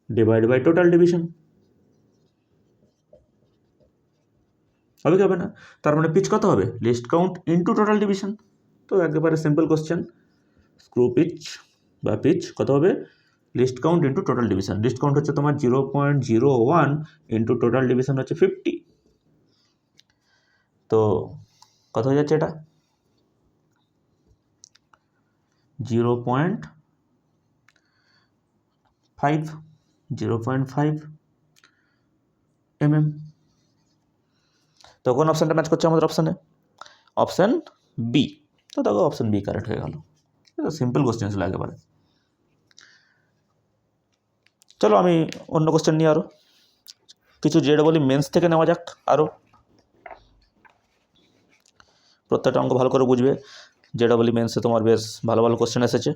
divide by total division, হবে কি হবে না? তার মানে পিচ কত হবে? Least count into total division. তো একেবারে সিম্পল কোশ্চেন, স্ক্রু পিচ বা পিচ কত হবে? Least count into total division. Least count হচ্ছে তোমার 0.01 ইন্টু টোটাল ডিভিশন হচ্ছে 50, তো কত হয়ে যাচ্ছে এটা? 0.5 mm। তো কোন অপশানটা ম্যাচ করছে আমাদের অপশানে? Option B. তো দেখো অপশান বি কারেক্ট হয়ে গেল। সিম্পল কোশ্চেন ছিল একেবারে। চলো আমি অন্য কোশ্চেন নিয়ে আরও কিছু JEE মেন্স থেকে নেওয়া যাক। আরও প্রত্যেকটা অঙ্ক ভালো করে বুঝবে। JEE মেন্সে তোমার বেশ ভালো ভালো কোশ্চেন এসেছে।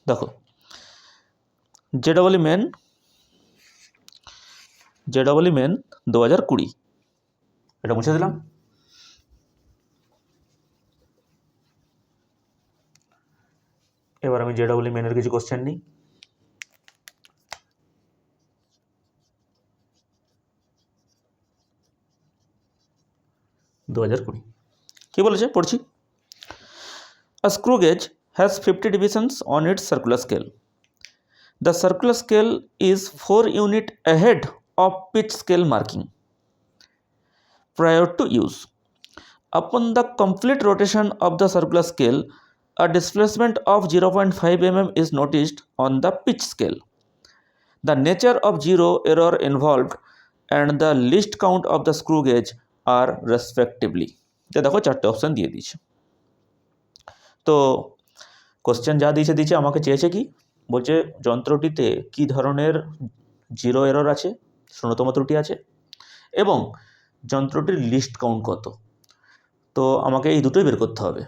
দেখো JEE মেন 2020, এটা মুছে দিলাম। এবার আমি JEE মেনের কিছু কোশ্চেন নিই। কি বলেছে পড়ছি। A screw gauge has 50 divisions on its circular scale. The circular scale is 4 units ahead of pitch scale marking prior to use. Upon the complete rotation of the circular scale, a displacement of 0.5 mm is noticed on the pitch scale. The nature of zero error involved and the least count of the screw gauge are respectively. দেখো চারটে option দিয়ে দিয়েছে। তো question যা দিয়েছে আমাকে চেয়েছে কি, বলছে যন্ত্রটিতে কি ধরনের জিরো এরর আছে, শূন্যতম ত্রুটি আছে, এবং যন্ত্রটির লিস্ট কাউন্ট কত। তো আমাকে এই দুটোই বের করতে হবে।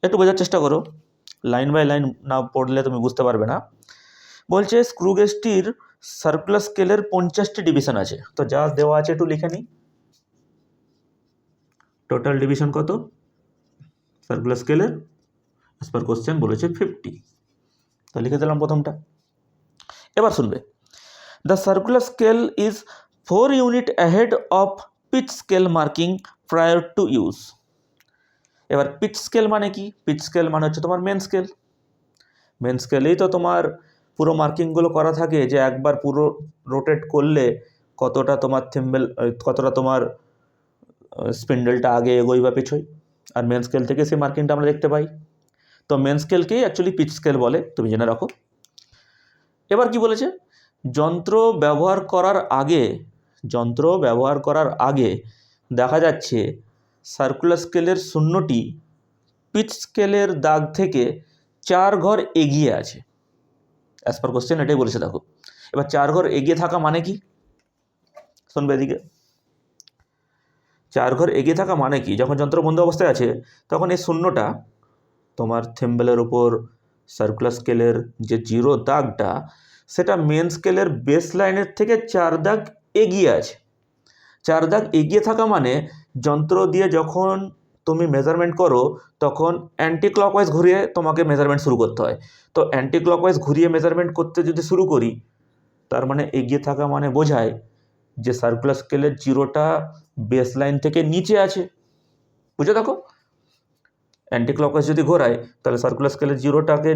একটু বোঝার চেষ্টা করো, লাইন বাই লাইন না পড়লে তুমি বুঝতে পারবে না। বলছে স্ক্রু গেজটির সার্কুলার স্কেলের 50টি ডিভিশন আছে। তো যা দেওয়া আছে একটু লিখে নিই। টোটাল ডিভিশন কত সার্কুলার স্কেলের? অ্যাজ পার কোশ্চেন বলেছে 50। তো লিখে দিলাম প্রথমটা। এবার শুনবে, the circular scale is 4 unit ahead of pitch scale marking prior to use. এবার পিচ স্কেল মানে কি? পিচ স্কেল মানে হচ্ছে তোমার মেন স্কেল। মেন স্কেলেই তো তোমার পুরো মার্কিংগুলো করা থাকে, যে একবার পুরো রোটেট করলে কতটা তোমার থিম্বেল, কতটা তোমার স্পিন্ডেলটা আগে এগোই বা পিছোই। আর মেন স্কেল থেকে সেই মার্কিংটা আমরা দেখতে পাই। তো মেন স্কেলকেই অ্যাকচুয়ালি পিচ স্কেল বলে, তুমি জেনে রাখো। এবার কি বলেছে, যন্ত্র ব্যবহার করার আগে দেখা যাচ্ছে সার্কুলার স্কেলের শূন্যটি পিচ স্কেলের দাগ থেকে 4 ঘর এগিয়ে আছে। অ্যাজ পার কোশ্চেন এটাই বলেছে। দেখো এবার 4 ঘর এগিয়ে থাকা মানে কি, শুনবে এদিকে। 4 ঘর এগিয়ে থাকা মানে কি, যখন যন্ত্র বন্ধ অবস্থায় আছে তখন এই শূন্যটা তোমার থিম্বেলের উপর সার্কুলার স্কেলের যে জিরো দাগটা, সেটা মেন স্কেলের বেস লাইনের থেকে 4 দাগ এগিয়ে আছে। 4 দাগ এগিয়ে থাকা মানে যন্ত্র দিয়ে যখন তুমি মেজারমেন্ট করো তখন অ্যান্টি ক্লকওয়াইজ ঘুরিয়ে তোমাকে মেজারমেন্ট শুরু করতে হয়। তো অ্যান্টি ক্লকওয়াইজ ঘুরিয়ে মেজারমেন্ট করতে যদি শুরু করি, তার মানে এগিয়ে থাকা মানে বোঝায় যে সার্কুলার স্কেলের জিরোটা বেস লাইন থেকে নিচে আছে। বুঝে দেখো, অ্যান্টি ক্লকওয়াইজ যদি ঘোরায় তাহলে সার্কুলার স্কেলের জিরোটাকে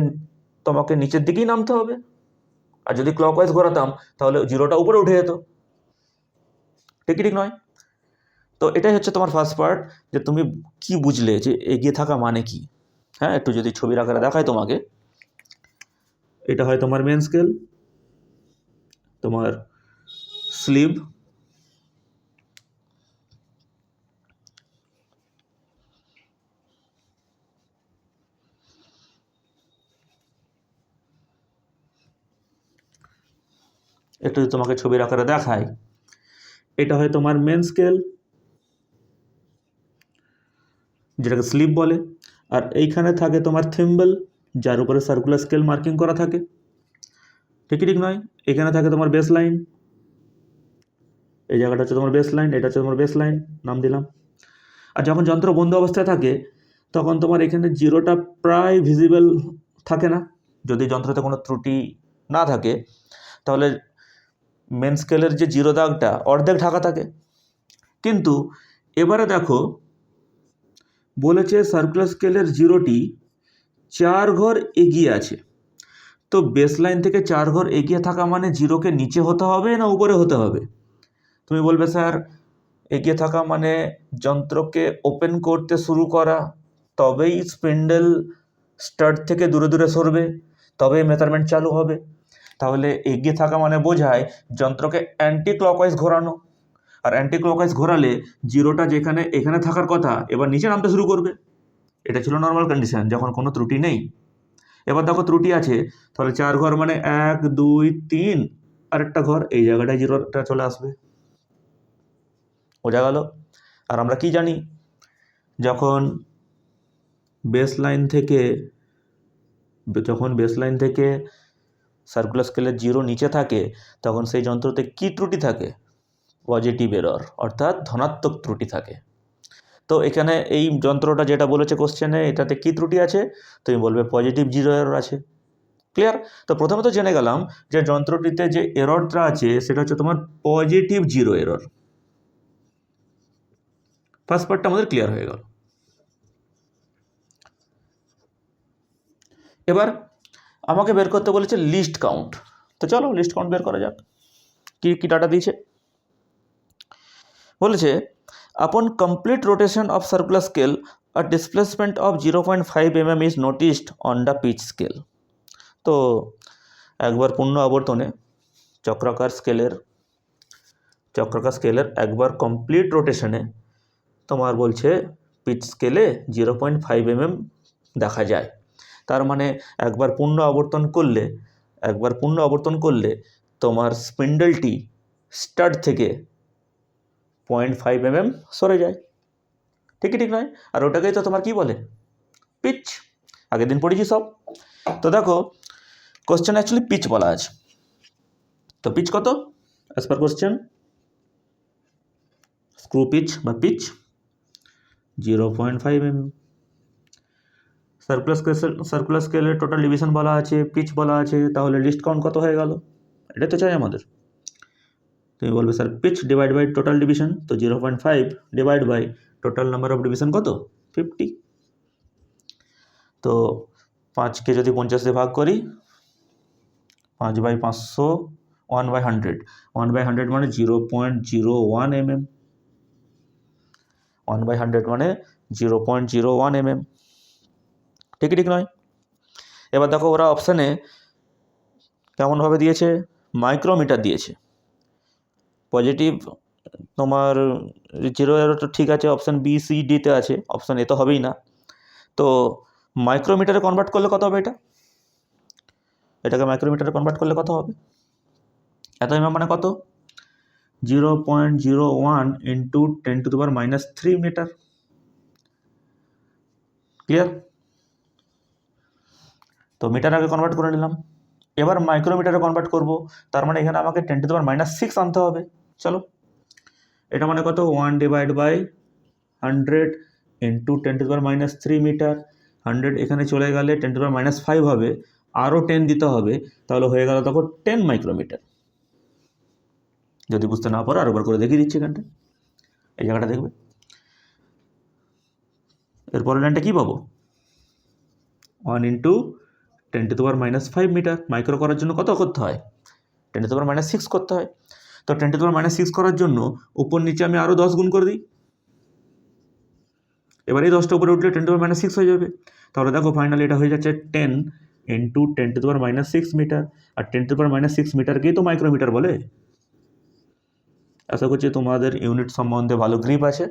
তোমাকে নিচের দিকেই নামতে হবে, আর যদি ক্লকওয়াইজ ঘোরাতাম তাহলে জিরোটা উপরে উঠে যেত। ঠিক নয়? তো এটাই হচ্ছে তোমার ফার্স্ট পার্ট, যে তুমি কি বুঝলে যে এগিয়ে থাকা মানে কি। হ্যাঁ, একটু যদি ছবির আকারে দেখায় তোমাকে, এটা হয় তোমার মেন স্কেল, তোমার স্লিভ, একটু যদি তোমাকে ছবির আকারে দেখায়, এটা হয় তোমার মেন স্কেল, যেটাকে স্লিভ বলে। আর এইখানে থাকে তোমার থিম্বল, যার উপরে সার্কুলার স্কেল মার্কিং করা থাকে। ঠিক নয়? এখানে থাকে তোমার বেস লাইন, এই জায়গাটা হচ্ছে তোমার বেস লাইন, এটা হচ্ছে তোমার বেস লাইন, নাম দিলাম। আর যখন যন্ত্র বন্ধ অবস্থায় থাকে তখন তোমার এখানে জিরোটা প্রায় ভিজিবল থাকে না। যদি যন্ত্রতে কোনো ত্রুটি না থাকে তাহলে মেন স্কেলের যে জিরো দাগটা অর্ধেক ঢাকা থাকে। কিন্তু এবারে দেখো বলেছে সার্কুলার স্কেলের জিরোটি 4 ঘর এগিয়ে আছে। তো বেস লাইন থেকে 4 ঘর এগিয়ে থাকা মানে জিরোকে নিচে হতে হবে না উপরে হতে হবে? তুমি বলবে স্যার এগিয়ে থাকা মানে যন্ত্রকে ওপেন করতে শুরু করা, তবেই স্পিন্ডেল স্টার্ট থেকে দূরে দূরে সরবে, তবেই মেজারমেন্ট চালু হবে। তাহলে এগিয়ে থাকা মানে বোঝায় যন্ত্রকে অ্যান্টি ক্লকওয়াইজ ঘোরানো, আর অ্যান্টি ক্লকওয়াইজ ঘোরালে জিরোটা যেখানে এখানে থাকার কথা এবার নিচে নামতে শুরু করবে। এটা ছিল নর্মাল কন্ডিশন যখন কোনো ত্রুটি নেই। এবার দেখো ত্রুটি আছে, তাহলে 4 ঘর মানে 1 2 3, আরেকটা ঘর, এই জায়গাটায় জিরোটা চলে আসবে। বোঝা গেল? আর আমরা কি জানি, যখন বেস লাইন থেকে সার্কুলার স্কেলের জিরো নিচে থাকে তখন সেই যন্ত্রতে কি ত্রুটি থাকে? পজিটিভ এরর, অর্থাৎ ধনাত্মক ত্রুটি থাকে। তো এখানে এই যন্ত্রটা যেটা বলেছে কোশ্চেনে, এটাতে কি ত্রুটি আছে? তুমি বলবে পজিটিভ জিরো এরর আছে। ক্লিয়ার? তো প্রথমত জেনে গেলাম যে যন্ত্রটিতে যে এররটা আছে সেটা হচ্ছে তোমার পজিটিভ জিরো এরর। ফার্স্ট পার্টটা আমাদের ক্লিয়ার হয়ে গেল। এবার আমাকে বের করতে বলেছে লিস্ট কাউন্ট। তো চলো লিস্ট কাউন্ট বের করা যাক। কি কি ডাটা দিয়েছে? বলেছে আপন complete rotation of circular scale a displacement of 0.5 mm is noticed on the pitch scale. তো একবার পূর্ণ আবর্তনে চক্রাকার স্কেলের একবার কমপ্লিট রোটেশনে তোমার বলছে পিচ স্কেলে 0.5 mm দেখা যায়। তার মানে একবার পূর্ণ আবর্তন করলে তোমার স্পিন্ডেলটি স্টার্ট থেকে 0.5 mm সরে যায়। ঠিক নয়? আর ওটাকেই তো তোমার কি বলে? পিচ। আগের দিন পড়েছি সব। তো দেখো কোশ্চেন অ্যাকচুয়ালি পিচ বলা আছে। তো পিচ কত? As per question screw pitch বা পিচ 0.5 mm। সার্কুলার স্কেলের টোটাল ডিভিশন বলা আছে, পিচ বলা আছে, তাহলে লিস্ট কাউন্ট কত হয়ে গেল? এটা তো চাই আমাদের। তুমি বলবে sir pitch divide by total division, তো 0.5 divide by total number of division কত? 50। তো 5কে যদি 50 দিয়ে ভাগ করি, 5/500, 1/100, 1/100 মানে 0.01 mm, 1/100 মানে 0.01 mm। ঠিক নয়? এবার দেখো ওরা অপশানে কেমনভাবে দিয়েছে, মাইক্রোমিটার দিয়েছে। পজিটিভ তোমার জিরো এরর তো ঠিক আছে, অপশান বি সি ডিতে আছে, অপশান এ তো হবেই না। তো মাইক্রোমিটারে কনভার্ট করলে কত হবে? এটাকে মাইক্রোমিটারে কনভার্ট করলে কত হবে? এত এমএম মানে কত? 0.01 ইন্টু 10⁻³ মিটার। ক্লিয়ার? তো মিটার আগে কনভার্ট করে নিলাম, এবার মাইক্রোমিটারে কনভার্ট করব, তার মানে এখানে আমাকে 10⁻6 আনতে হবে। চলো, এটা মানে কত? 1/100 ইন্টু 10⁻³ মিটার। 100 এখানে চলে গেলে 10⁻5 হবে, আরও 10 দিতে হবে, তাহলে হয়ে গেল তখন 10 মাইক্রোমিটার। যদি বুঝতে না পারো আরেকবার করে দেখিয়ে দিচ্ছি, এখানটা এই জায়গাটা দেখবে। এরপরের লাইনটা কী পাবো? 1 ইন্টু 10⁻5 মিটার। মাইক্রো করার জন্য কত করতে হয়? 10⁻6 করতে হয়। তো 10⁻6 করার জন্য উপর নিচে আমি আরও 10 গুণ করে দিই। এবার এই 10টা উপরে উঠলে 10⁻6 হয়ে যাবে। তাহলে দেখো ফাইনালি এটা হয়ে যাচ্ছে 10 ইন্টু 10⁻6 মিটার। আর 10⁻6 মিটারকেই তো মাইক্রোমিটার বলে। আশা করছি তোমাদের ইউনিট সম্বন্ধে ভালো গ্রিপ আছে।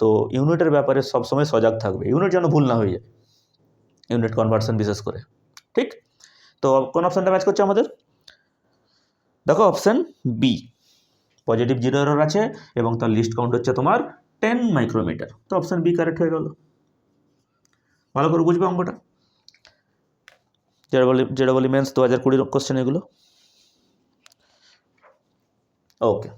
তো ইউনিটের ব্যাপারে সবসময় সজাগ থাকবে, ইউনিট যেন ভুল না হয়ে যায়, ইউনিট কনভার্সন বিশেষ করে। ঠিক? তো কোন অপশানটা ম্যাচ করছে আমাদের? দেখো option B, positive zero error আছে এবং তার লিস্ট কাউন্ট হচ্ছে তোমার 10 মাইক্রোমিটার। তো অপশান বি কারেক্ট হয়ে গেল। ভালো করে বুঝবে অঙ্কটা, যেটা বলি মেন্স 2020 কোশ্চেন এগুলো। ওকে,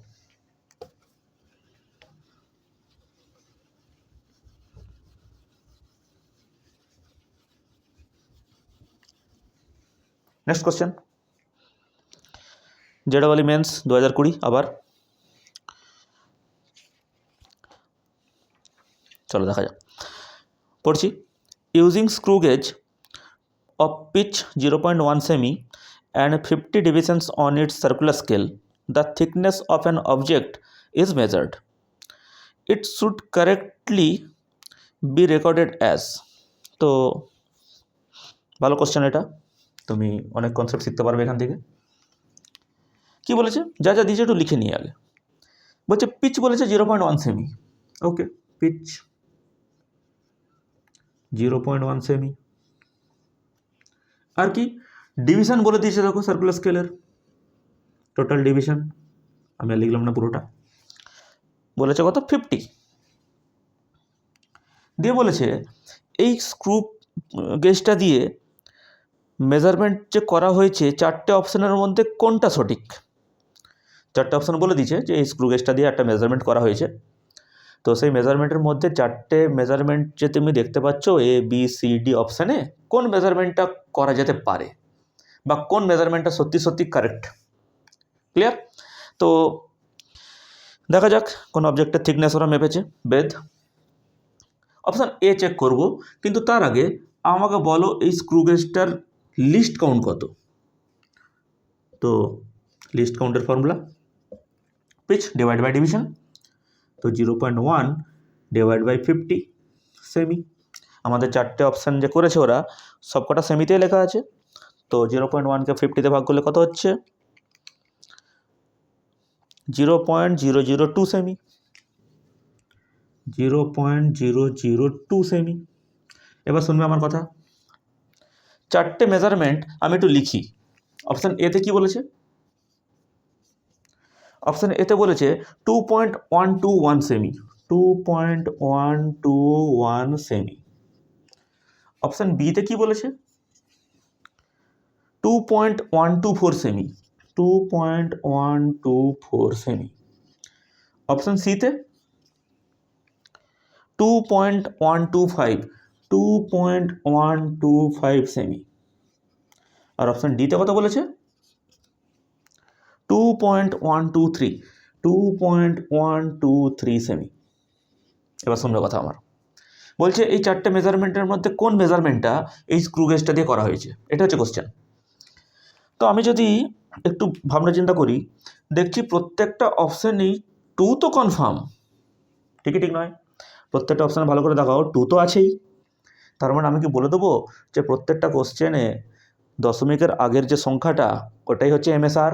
নেক্সট কোশ্চেন, যেটা বলি মেন্স 2020 আবার। চলো দেখা যাক, পড়ছি। Using screw gauge of pitch 0.1 semi and 50 divisions on its circular scale, the thickness of an object is measured. It should correctly B recorded as. তো ভালো কোশ্চেন, এটা তুমি অনেক কনসেপ্ট শিখতে পারবে এখান থেকে। কি বলেছে, যা যা দিয়েছে একটু লিখে নিয়ে আগে। বলছে পিচ বলেছে 0.1 সেমি, ওকে, পিচ 0.1 সেমি। আর কি ডিভিশন বলে দিয়েছে, দেখো সার্কুলার স্কেলের টোটাল ডিভিশন, আমি আর লিখলাম না পুরোটা, বলেছে কত 50। দিয়ে বলেছে এই স্ক্রু গেজটা দিয়ে মেজারমেন্ট যে করা হয়েছে 4টে অপশানের মধ্যে কোনটা সঠিক। 4টে অপশান বলে দিয়েছে যে এই স্ক্রু গেজটা দিয়ে একটা মেজারমেন্ট করা হয়েছে। তো সেই মেজারমেন্টের মধ্যে 4টে মেজারমেন্ট যে তুমি দেখতে পাচ্ছ এ বি সি ডি অপশানে, কোন মেজারমেন্টটা করা যেতে পারে বা কোন মেজারমেন্টটা সত্যি সত্যি কারেক্ট। ক্লিয়ার? তো দেখা যাক কোন অবজেক্টের থিকনেস ওরা মেপেছে, বেদ। অপশান এ চেক করব, কিন্তু তার আগে আমাকে বলো এই স্ক্রু গেজটার লিস্ট কাউন্ট কত। তো লিস্ট কাউন্টের formula pitch divide by division. তো 0.1 ডিভাইড বাই 50 সেমি। আমাদের 4টে অপশান যে করেছে ওরা সবকটা সেমিতেই লেখা আছে। তো 0.1কে 50তে ভাগ করলে কত হচ্ছে 0.002 সেমি। 0.002 সেমি। এবার শুনবে আমার কথা, 4টে মেজারমেন্ট আমি একটু লিখি। অপশান এতে কি বলেছে, অপশান এতে বলেছে 2.121 সেমি, 2.121 সেমি। অপশান বিতে কি বলেছে 2.124 সেমি, 2.124 সেমি। অপশান সিতে 2.125, 2.125 সেমি। আর অপশান ডিতে কত বলেছে 2.123, 2.123 সেমি। এবার শুনবে কথা আমার, বলছে এই 4টে মেজারমেন্টের মধ্যে কোন মেজারমেন্টটা এই স্ক্রু গেজটা দিয়ে করা হয়েছে, এটা হচ্ছে কোশ্চেন। তো আমি যদি একটু ভাবনা চিন্তা করি, দেখছি প্রত্যেকটা অপশানেই 2 তো কনফার্ম, ঠিকই ঠিক নয়, প্রত্যেকটা অপশানে ভালো করে দেখাও 2 তো আছেই। তার মানে আমি কি বলে দেবো যে প্রত্যেকটা কোশ্চেনে দশমিকের আগের যে সংখ্যাটা ওটাই হচ্ছে MSR,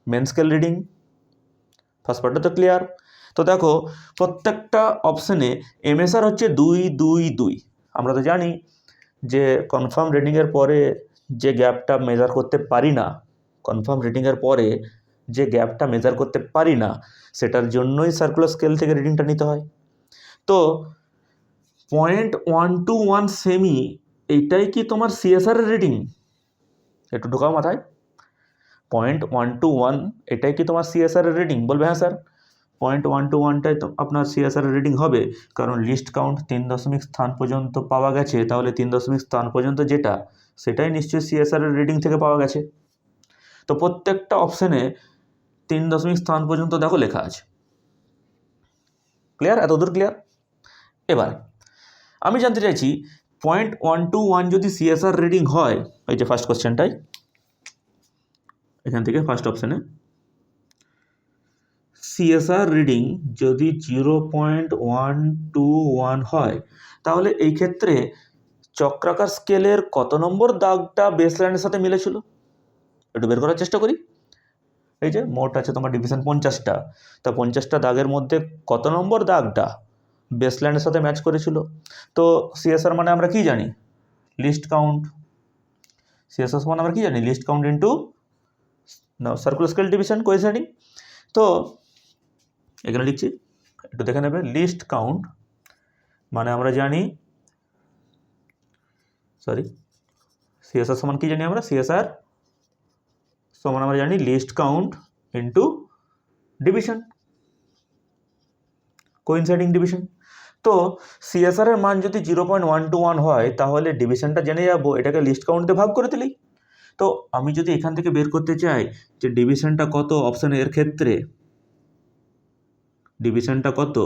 main scale reading. First পার্টটা তো ক্লিয়ার। তো দেখো প্রত্যেকটা অপশানে MSR হচ্ছে 222। আমরা তো জানি যে কনফার্ম রিডিংয়ের পরে যে গ্যাপটা মেজার করতে পারি না, কনফার্ম রিডিংয়ের পরে যে গ্যাপটা মেজার করতে পারি না সেটার জন্যই সার্কুলার স্কেল থেকে রিডিংটা নিতে হয়। তো 0.121 সেমি এইটাই কি তোমার CSR এর রিডিং? একটু ঢোকাও মাথায়। 0.121 এটাই কি তোমার CSR এর রিডিং? বলবে হ্যাঁ স্যার, 0.121টাই তো আপনার CSR এর রিডিং হবে, কারণ লিস্ট কাউন্ট 3 দশমিক স্থান পর্যন্ত পাওয়া গেছে, তাহলে 3 দশমিক স্থান পর্যন্ত যেটা সেটাই নিশ্চয়ই CSR এর রিডিং থেকে পাওয়া গেছে। তো প্রত্যেকটা অপশানে 3 দশমিক স্থান পর্যন্ত দেখো লেখা আছে। ক্লিয়ার? এতদূর ক্লিয়ার? এবার আমি জানতে চাইছি 0.121 যদি CSR রিডিং হয়, এই যে ফার্স্ট কোশ্চেনটাই, এখান থেকে ফার্স্ট অপশানে CSR রিডিং যদি 0.121 হয়, তাহলে এই ক্ষেত্রে চক্রাকার স্কেলের কত নম্বর দাগটা বেসলাইনের সাথে মিলেছিল একটু বের করার চেষ্টা করি। এই যে মোট আছে তোমার ডিভিশন 50টা, তা 50টা দাগের মধ্যে কত নম্বর দাগটা বেসলাইনের সাথে ম্যাচ করেছিল। তো CSR মানে আমরা কি জানি, লিস্ট কাউন্ট। CSR মানে আমরা কি জানি, least count into circular scale division coefficient. তো এখানে লিখছি, একটু দেখে নেবে, লিস্ট কাউন্ট মানে আমরা জানি, CSR সমান কি জানি আমরা, CSR সমান আমরা জানি least count into division, coinciding division. তো CSR এর মান যদি 0.121 হয় তাহলে ডিভিশনটা জেনে যাবো, এটাকে লিস্ট কাউন্ট দিয়ে ভাগ করে দিলেই। তো আমি যদি এখান থেকে বের করতে চাই যে ডিভিশনটা কত অপশন এর ক্ষেত্রে, ডিভিশনটা কত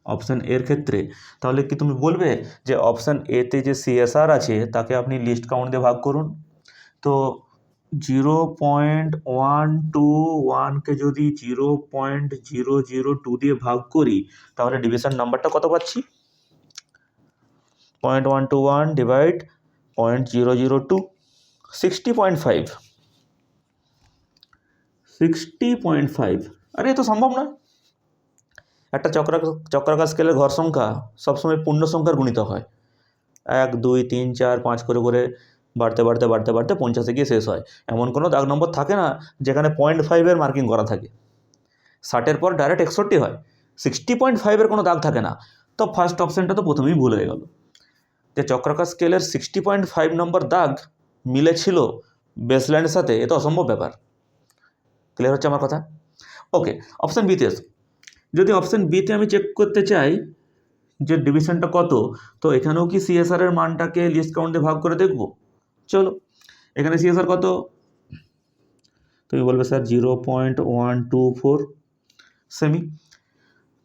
অপশান এর ক্ষেত্রে, তাহলে কি তুমি বলবে যে অপশান এতে যে CSR আছে তাকে আপনি লিস্ট কাউন্ট দিয়ে ভাগ করুন। তো 0.121কে যদি 0.002 দিয়ে ভাগ করি তাহলে ডিভিশন নাম্বারটা কত পাচ্ছি? 0.121 ডিভাইড 0.002, 60.5। 60.5, আরে এ তো সম্ভব নয়। একটা চক্রাকার স্কেলের ঘর সংখ্যা সবসময় পূর্ণ সংখ্যার গুণিত হয়। 1 2 3 4 5 করে করে বাড়তে বাড়তে বাড়তে বাড়তে 50-এ গিয়ে শেষ হয়। এমন কোনো দাগ নম্বর থাকে না যেখানে 0.5-এর মার্কিং করা থাকে। 60-এর পর ডাইরেক্ট 61 হয়। 60.5-এর কোনো দাগ থাকে না। তো ফার্স্ট অপশানটা তো প্রথমেই ভুল হয়ে গেল, যে চক্রাকার স্কেলের 60.5 নম্বর দাগ মিলেছিল বেসলাইনের সাথে, এ তো অসম্ভব ব্যাপার। ক্লিয়ার হচ্ছে আমার কথা? ওকে, অপশান বিতে এসো। যদি অপশান বিতে আমি চেক করতে চাই যে ডিভিশনটা কত, তো এখানেও কি সিএসআর এর মানটাকে লিস্ট কাউন্ট দিয়ে ভাগ করে দেখব। চলো, এখানে সিএসআর কত? তুমি বলবে স্যার 0.124 সেমি।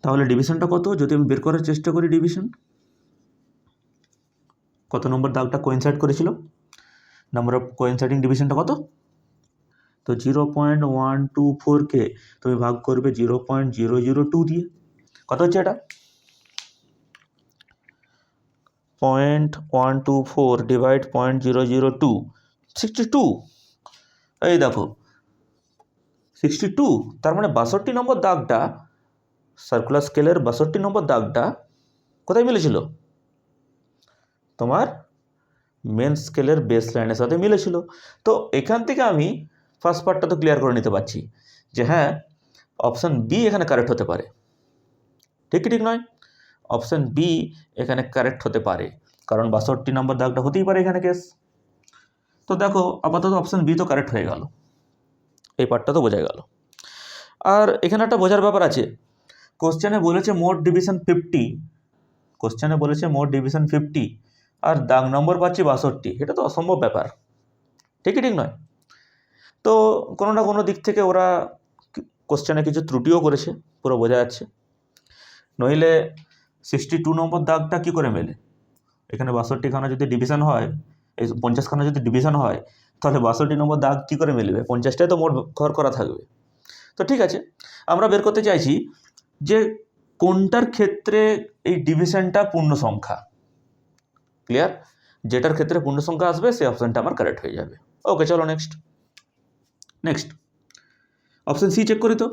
তাহলে ডিভিশনটা কত যদি আমি বের করার চেষ্টা করি? ডিভিশন কত নম্বর দাগটা কোইনসাইড করেছিল, নাম্বার অফ কোইনসাইডিং ডিভিশনটা কত? তো 0.124কে তুমি ভাগ করবে 0.002 দিয়ে। কত হচ্ছে এটা? 0.124 ডিভাইড 0.002, 62। এই দেখো 62, তার মানে 62 নম্বর দাগটা, সার্কুলার স্কেলের 62 নম্বর দাগটা কোথায় মিলেছিল? তোমার মেন স্কেলের বেস লাইনের সাথে মিলেছিল। তো এখান থেকে আমি ফার্স্ট পার্টটা তো ক্লিয়ার করে নিতে পারছি যে হ্যাঁ, অপশান বি এখানে কারেক্ট হতে পারে। ঠিক কি ঠিক নয়? অপশান বি এখানে কারেক্ট হতে পারে, কারণ 62 নম্বর দাগটা হতেই পারে এখানে কেস। তো দেখো আপাতত অপশান বি তো কারেক্ট হয়ে গেল, এই পার্টটা তো বোঝা গেল। আর এখানে একটা বোঝার ব্যাপার আছে, কোশ্চেনে বলেছে মোট ডিভিশন 50, কোশ্চেনে বলেছে মোট ডিভিশন 50 আর দাগ নম্বর পাচ্ছি 62, এটা তো অসম্ভব ব্যাপার। ঠিক ঠিক নয়? তো কোনো না কোনো দিক থেকে ওরা কোশ্চেনে কিছু ত্রুটিও করেছে, পুরো বোঝা যাচ্ছে। নইলে 62 নম্বর দাগটা কী করে মেলে? এখানে 62খানা যদি ডিভিশন হয়, এই 50খানা যদি ডিভিশন হয়, তাহলে 62 নম্বর দাগ কী করে মিলবে? 50টাই তো মোট ঘর করা থাকবে। তো ঠিক আছে, আমরা বের করতে চাইছি যে কোনটার ক্ষেত্রে এই ডিভিশনটা পূর্ণ সংখ্যা। ক্লিয়ার? যেটার ক্ষেত্রে পূর্ণ সংখ্যা আসবে সেই অপশানটা আমার কারেক্ট হয়ে যাবে। ওকে, চলো নেক্সট অপশান সি চেক করি। তো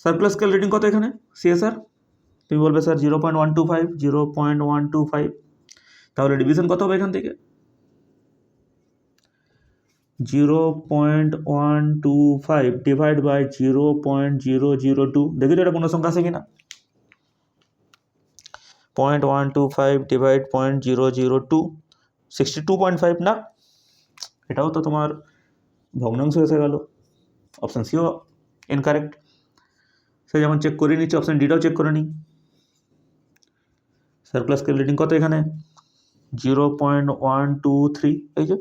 সার্কুলার স্কেল রিডিং কত এখানে? সিএসআর তুমি বলবে স্যার 0.125, 0.125, তাহলে ডিভিশন কত হবে এখান থেকে? 0.125 ডিভাইড বাই 0.002, দেখি তো এটা পূর্ণ সংখ্যা আছে কিনা। 0.125 ডিভাইড 0.002, 62.5 না, এটাও তো তোমার ভগ্নাংশ এসে গেল। Option CO incorrect. সে যেমন চেক করে নিচ্ছি, অপশান ডিটাও চেক করে নিই। সার্কুলার স্কেল রিডিং কত এখানে? 0.123, এই যে।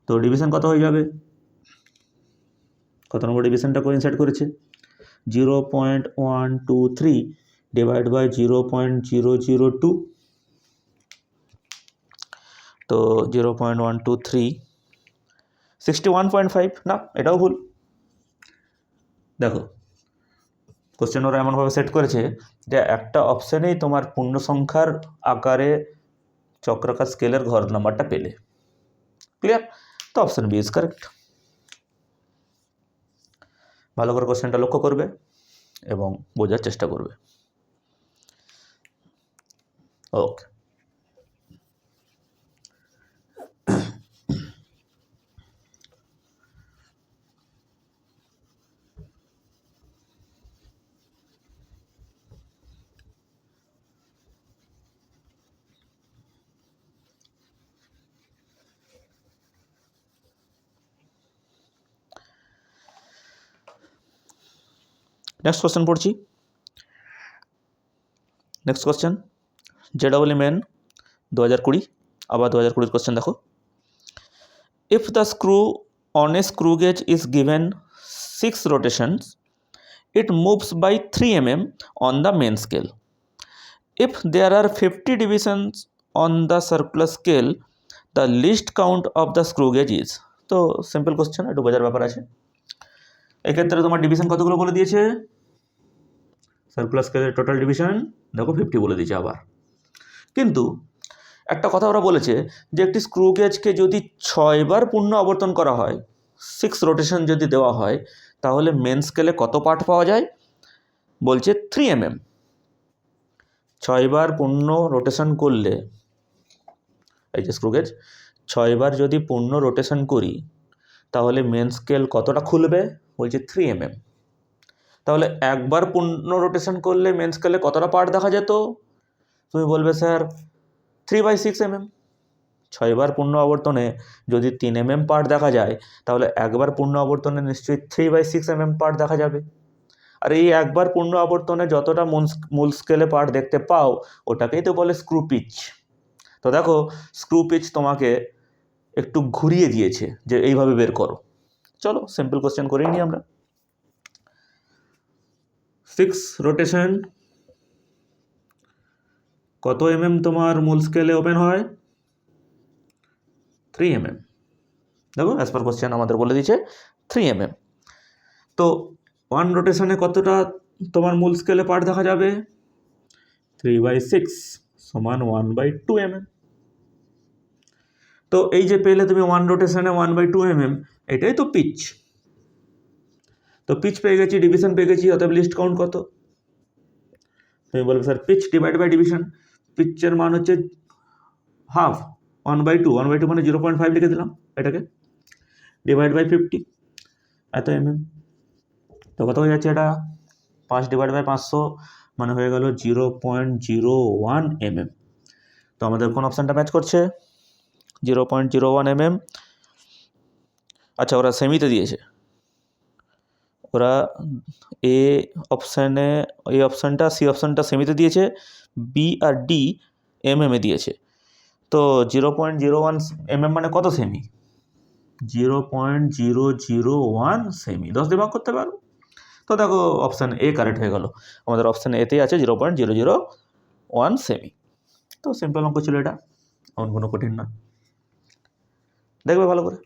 তো ডিভিশন কত হয়ে যাবে? কত নম্বর ডিভিশনটা কোইনসাইড করেছে? 0.123 ডিভাইড বাই 0.002, তো 0.123, 61.5 না, এটাও ভুল। দেখো কোশ্চেন ওরা এমনভাবে সেট করেছে যে একটা অপশানেই তোমার পূর্ণ সংখ্যার আকারে চক্রাকার স্কেলের ঘর নাম্বারটা পেলে। ক্লিয়ার? তো অপশান বি ইজ কারেক্ট। ভালো করে কোশ্চেনটা লক্ষ্য করবে এবং বোঝার চেষ্টা করবে। ওকে, নেক্সট কোশ্চেন পড়ছি। নেক্সট কোশ্চেন JEE মেন 2020, আবার 2020 কোশ্চেন দেখো। If the screw on a screw gauge is given 6 rotations, it moves by 3 mm on the main scale. If there are 50 divisions on the circular scale, the least count of the screw gauge is. তো simple question, একটু বোঝার ব্যাপার আছে। এক্ষেত্রে তোমার division কতগুলো বলে দিয়েছে, সার্কুলার স্কেলের টোটাল ডিভিশন দেখো 50 বলে দিয়েছে আবার। কিন্তু একটা কথা ওরা বলেছে যে একটি স্ক্রু গেজকে যদি 6 বার পূর্ণ আবর্তন করা হয়, 6 রোটেশন যদি দেওয়া হয়, তাহলে মেন স্কেলে কত পার্ট পাওয়া যায়, বলছে 3 mm। 6 বার পূর্ণ রোটেশন করলে, এই যে স্ক্রু গেজ 6 বার যদি পূর্ণ রোটেশন করি তাহলে মেন স্কেল কতটা খুলবে, বলছে 3 mm। তাহলে একবার পূর্ণ রোটেশন করলে মেন স্কেলে কতটা পার্ট দেখা যেত, তুমি বলবে স্যার 3/6 mm। 6 বার পূর্ণ আবর্তনে যদি 3 mm পার্ট দেখা যায়, তাহলে একবার পূর্ণ আবর্তনে নিশ্চয়ই 3/6 mm পার্ট দেখা যাবে। আর এই একবার পূর্ণ আবর্তনে যতটা মূল স্কেলে পার্ট দেখতে পাও, ওটাকেই তো বলে স্ক্রু পিচ। তো দেখো স্ক্রু পিচ তোমাকে একটু ঘুরিয়ে দিয়েছে যে এইভাবে বের করো। চলো সিম্পল কোশ্চেন করেই নিই আমরা। 6 রোটেশন কত mm তোমার মূল স্কেলে ওপেন হয়, 3 mm। দেখো অ্যাজ পার কোশ্চেন আমাদের বলে দিয়েছে 3 mm। তো 1 রোটেশনে কতটা তোমার মূল স্কেলে পার্ট দেখা যাবে, 3/6 সমান 1/2 mm। তো এই যে পেলে তুমি 1 রোটেশনে 1/2 mm, এটাই তো পিচ। তো পিচ পেয়ে গেছি, ডিভিশন পেয়ে গেছি, অতএব লিস্ট কাউন্ট কত, তুমি বলবে sir pitch divide by division. পিচের মান হচ্ছে হাফ, 1/2, 1/2 মানে 0.5 লিখে দিলাম এটাকে, ডিভাইড বাই 50, এত mm। তো কত হয়ে যাচ্ছে এটা, 5 ডিভাইড বাই 500 মানে হয়ে গেল 0.01 mm। তো আমাদের কোন অপশানটা ম্যাচ করছে, 0.01 mm। আচ্ছা ওরা সেমিতে দিয়েছে, ওরা এ অপশানে, এই অপশানটা সি অপশানটা সেমিতে দিয়েছে, বি আর ডি mm এ দিয়েছে। তো 0.01 mm মানে কত সেমি, 0.001 সেমি। 10 দিয়ে ভাগ করতে পারো। তো দেখো অপশান এ কারেক্ট হয়ে গেল, আমাদের অপশান এতেই আছে 0.001 সেমি। তো সিম্পল অঙ্ক ছিল এটা, এমন কোনো কঠিন না। দেখবে ভালো করে।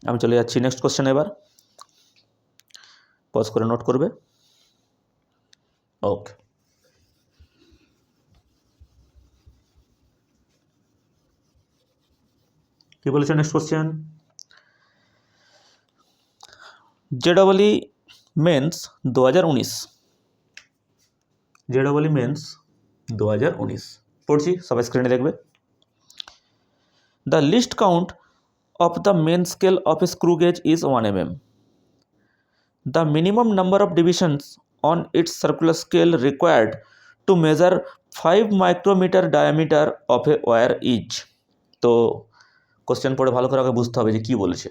আমি চলে যাচ্ছি নেক্সট কোশ্চেন। এবার পজ করে নোট করবে। ওকে, কি বলেছে next question, JEE mains 2019, JEE mains 2019 পড়ছি, সবাই স্ক্রিনে দেখবে। The least count of the main scale of a screw gauge is 1 mm. The minimum number of divisions on its circular scale required to measure 5 micrometer diameter of a wire each. তো question পড়ে ভালো করে আগে বুঝতে হবে যে কী বলেছে।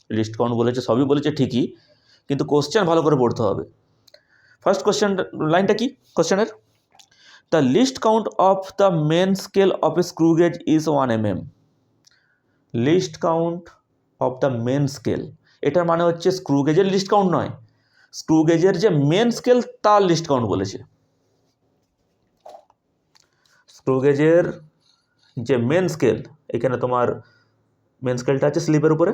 List count বলেছে, সবই বলেছে ঠিকই, কিন্তু কোশ্চেন ভালো করে পড়তে হবে। ফার্স্ট কোশ্চেন লাইনটা কি কোশ্চেনের, the least count of the main scale of a screw gauge is 1 mm। Least count of the main scale, এটার মানে হচ্ছে স্ক্রু গেজের লিস্ট কাউন্ট নয়, স্ক্রু গেজের যে মেন স্কেল তার লিস্ট কাউন্ট বলেছে। স্ক্রু গেজের যে মেন স্কেল, এখানে তোমার মেন স্কেলটা আছে স্লিপের উপরে,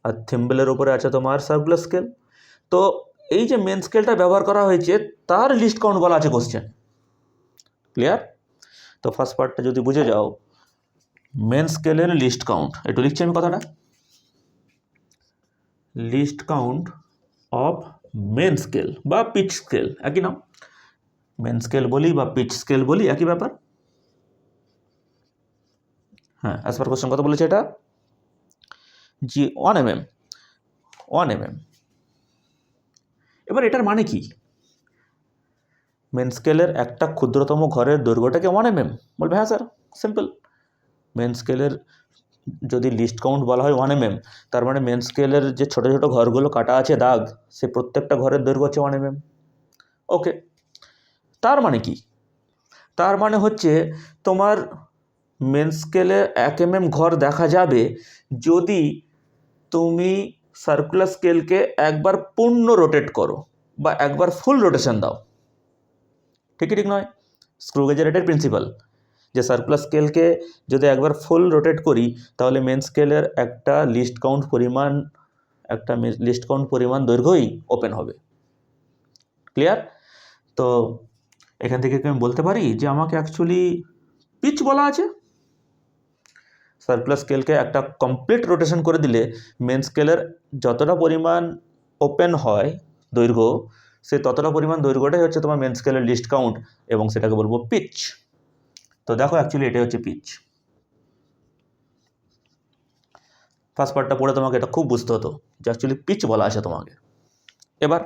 আর থিম্বলের উপরে আছে তোমার সার্কুলার স্কেল। তো এই যে মেন স্কেলটা ব্যবহার করা হয়েছে তার লিস্ট কাউন্ট বলা আছে কোশ্চেন। ক্লিয়ার? তো ফার্স্ট পার্টটা যদি বুঝে যাও, মেন স্কেলের লিস্ট কাউন্ট, একটু লিখছি আমি কথাটা, least count of main scale বা পিচ স্কেল, একই নাম, মেন স্কেল বলি বা পিচ স্কেল বলি একই ব্যাপার। হ্যাঁ, অ্যাজ পার কোশ্চেন কত বলেছে এটা, 1 mm, 1 mm। এবার এটার মানে কি, মেন স্কেলের একটা ক্ষুদ্রতম ঘরের দৈর্ঘ্যটাকে 1 mm বলবে, হ্যাঁ স্যার সিম্পল। মেন স্কেলের যদি লিস্ট কাউন্ট বলা হয় 1 mm, তার মানে মেন স্কেলের যে ছোটো ছোটো ঘরগুলো কাটা আছে দাগ, সে প্রত্যেকটা ঘরের দৈর্ঘ্য হচ্ছে 1 mm। ওকে, তার মানে কি, তার মানে হচ্ছে তোমার মেন স্কেলে 1 mm ঘর দেখা যাবে যদি তুমি সার্কুলার স্কেলকে একবার পূর্ণ রোটেট করো বা একবার ফুল রোটেশন দাও। ঠিকই ঠিক নয়? স্ক্রু গেজের এটার প্রিন্সিপাল যে সার্কুলার স্কেলকে যদি একবার ফুল রোটেট করি তাহলে মেন স্কেলের একটা লিস্ট কাউন্ট পরিমাণ দৈর্ঘ্যই ওপেন হবে। ক্লিয়ার? তো এখান থেকে আমি বলতে পারি যে আমাকে অ্যাকচুয়ালি পিচ বলা আছে। সার্কুলার স্কেলকে একটা কমপ্লিট রোটেশন করে দিলে মেন স্কেলের যতটা পরিমাণ ওপেন হয় দৈর্ঘ্য, সে ততটা পরিমাণ দৈর্ঘ্যটাই হচ্ছে তোমার মেন স্কেলের লিস্ট কাউন্ট, এবং সেটাকে বলবো পিচ। তো দেখো অ্যাকচুয়ালি এটাই হচ্ছে পিচ। ফার্স্ট পার্টটা পড়ে তোমাকে এটা খুব বুঝতে হতো যে অ্যাকচুয়ালি পিচ বলা আছে তোমাকে। এবার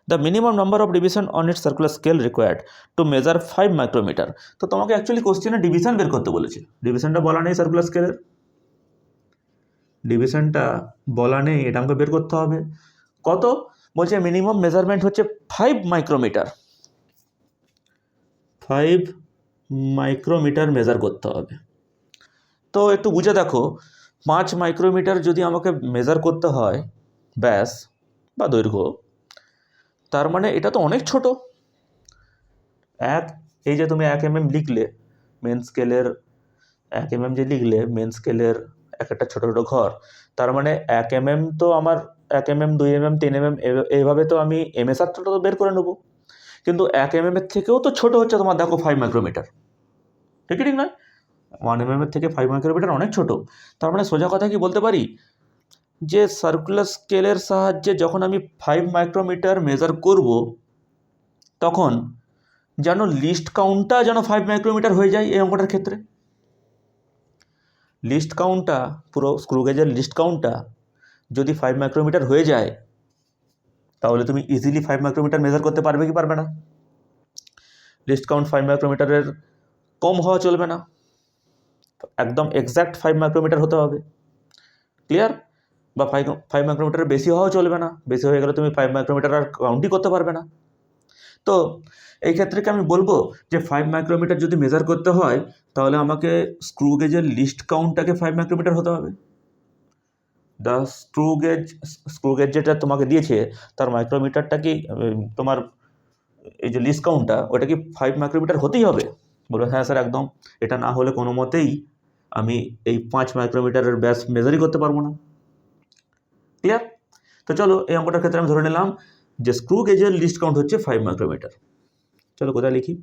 the minimum number of division on it circular scale required to measure 5 micrometer. তো তোমাকে অ্যাকচুয়ালি কোশ্চেনে ডিভিশন বের করতে বলেছে, ডিভিশনটা বলা নেই সার্কুলার স্কেলের, ডিভিশনটা বলা নেই, এটা আমাকে বের করতে হবে। কত বলছে? মিনিমাম মেজারমেন্ট হচ্ছে 5 মাইক্রোমিটার, 5 মাইক্রোমিটার মেজার করতে হবে। তো একটু বুঝে দেখো, 5 মাইক্রোমিটার যদি আমাকে মেজার করতে হয় ব্যাস বা দৈর্ঘ্য, তার মানে এটা তো অনেক ছোট। এই যে তুমি 1 mm লিখলে মেন স্কেলের, 1 mm যে লিখলে মেন স্কেলের একটা ছোট ছোট ঘর, তার মানে 1 mm তো আমার 1 mm 2 mm 3 mm এইভাবে তো আমি MSRটা তো বের করে নেবো, কিন্তু 1 mm এর থেকেও তো ছোট হচ্ছে তোমার দেখো 5 মাইক্রোমিটার, ঠিক নয়? 1 mm এর থেকে 5 মাইক্রোমিটার অনেক ছোট। তার মানে সোজা কথা কি বলতে পারি যে সার্কুলার স্কেলের সাহায্যে যখন আমি 5 মাইক্রোমিটার মেজার করব, তখন যেন লিস্ট কাউন্টটা যেন 5 মাইক্রোমিটার হয়ে যায়। এই অঙ্কটার ক্ষেত্রে লিস্ট কাউন্টটা, পুরো স্ক্রু গেজের লিস্ট কাউন্টটা যদি 5 মাইক্রোমিটার হয়ে যায়, তাহলে তুমি ইজিলি 5 মাইক্রোমিটার মেজার করতে পারবে কি পারবে না? লিস্ট কাউন্ট 5 মাইক্রোমিটারের কম হওয়া চলবে না, একদম এক্স্যাক্ট 5 মাইক্রোমিটার হতে হবে। ক্লিয়ার? বা 5 মাইক্রোমিটারের বেশি হওয়াও চলবে না, বেশি হয়ে গেলে তুমি 5 মাইক্রোমিটার আর কাউন্টই করতে পারবে না। তো এই ক্ষেত্রে কি আমি বলবো যে 5 মাইক্রোমিটার যদি মেজার করতে হয়, তাহলে আমাকে স্ক্রু গেজের লিস্ট কাউন্টটাকে 5 মাইক্রোমিটার হতে হবে। দ্য স্ক্রু গেজ যেটা তোমাকে দিয়েছে তার মাইক্রোমিটারটা কি তোমার এই যে লিস্ট কাউন্টটা, ওটা কি 5 মাইক্রোমিটার হতেই হবে? বলবে হ্যাঁ স্যার একদম, এটা না হলে কোনো মতেই আমি এই 5 মাইক্রোমিটারের ব্যাস মেজারই করতে পারবো না। ক্লিয়ার? তো চলো এই অঙ্কটার ক্ষেত্রে আমি ধরে নিলাম যে স্ক্রু গেজের লিস্ট কাউন্ট হচ্ছে 5 মাইক্রোমিটার। চলো কোথায় লিখি?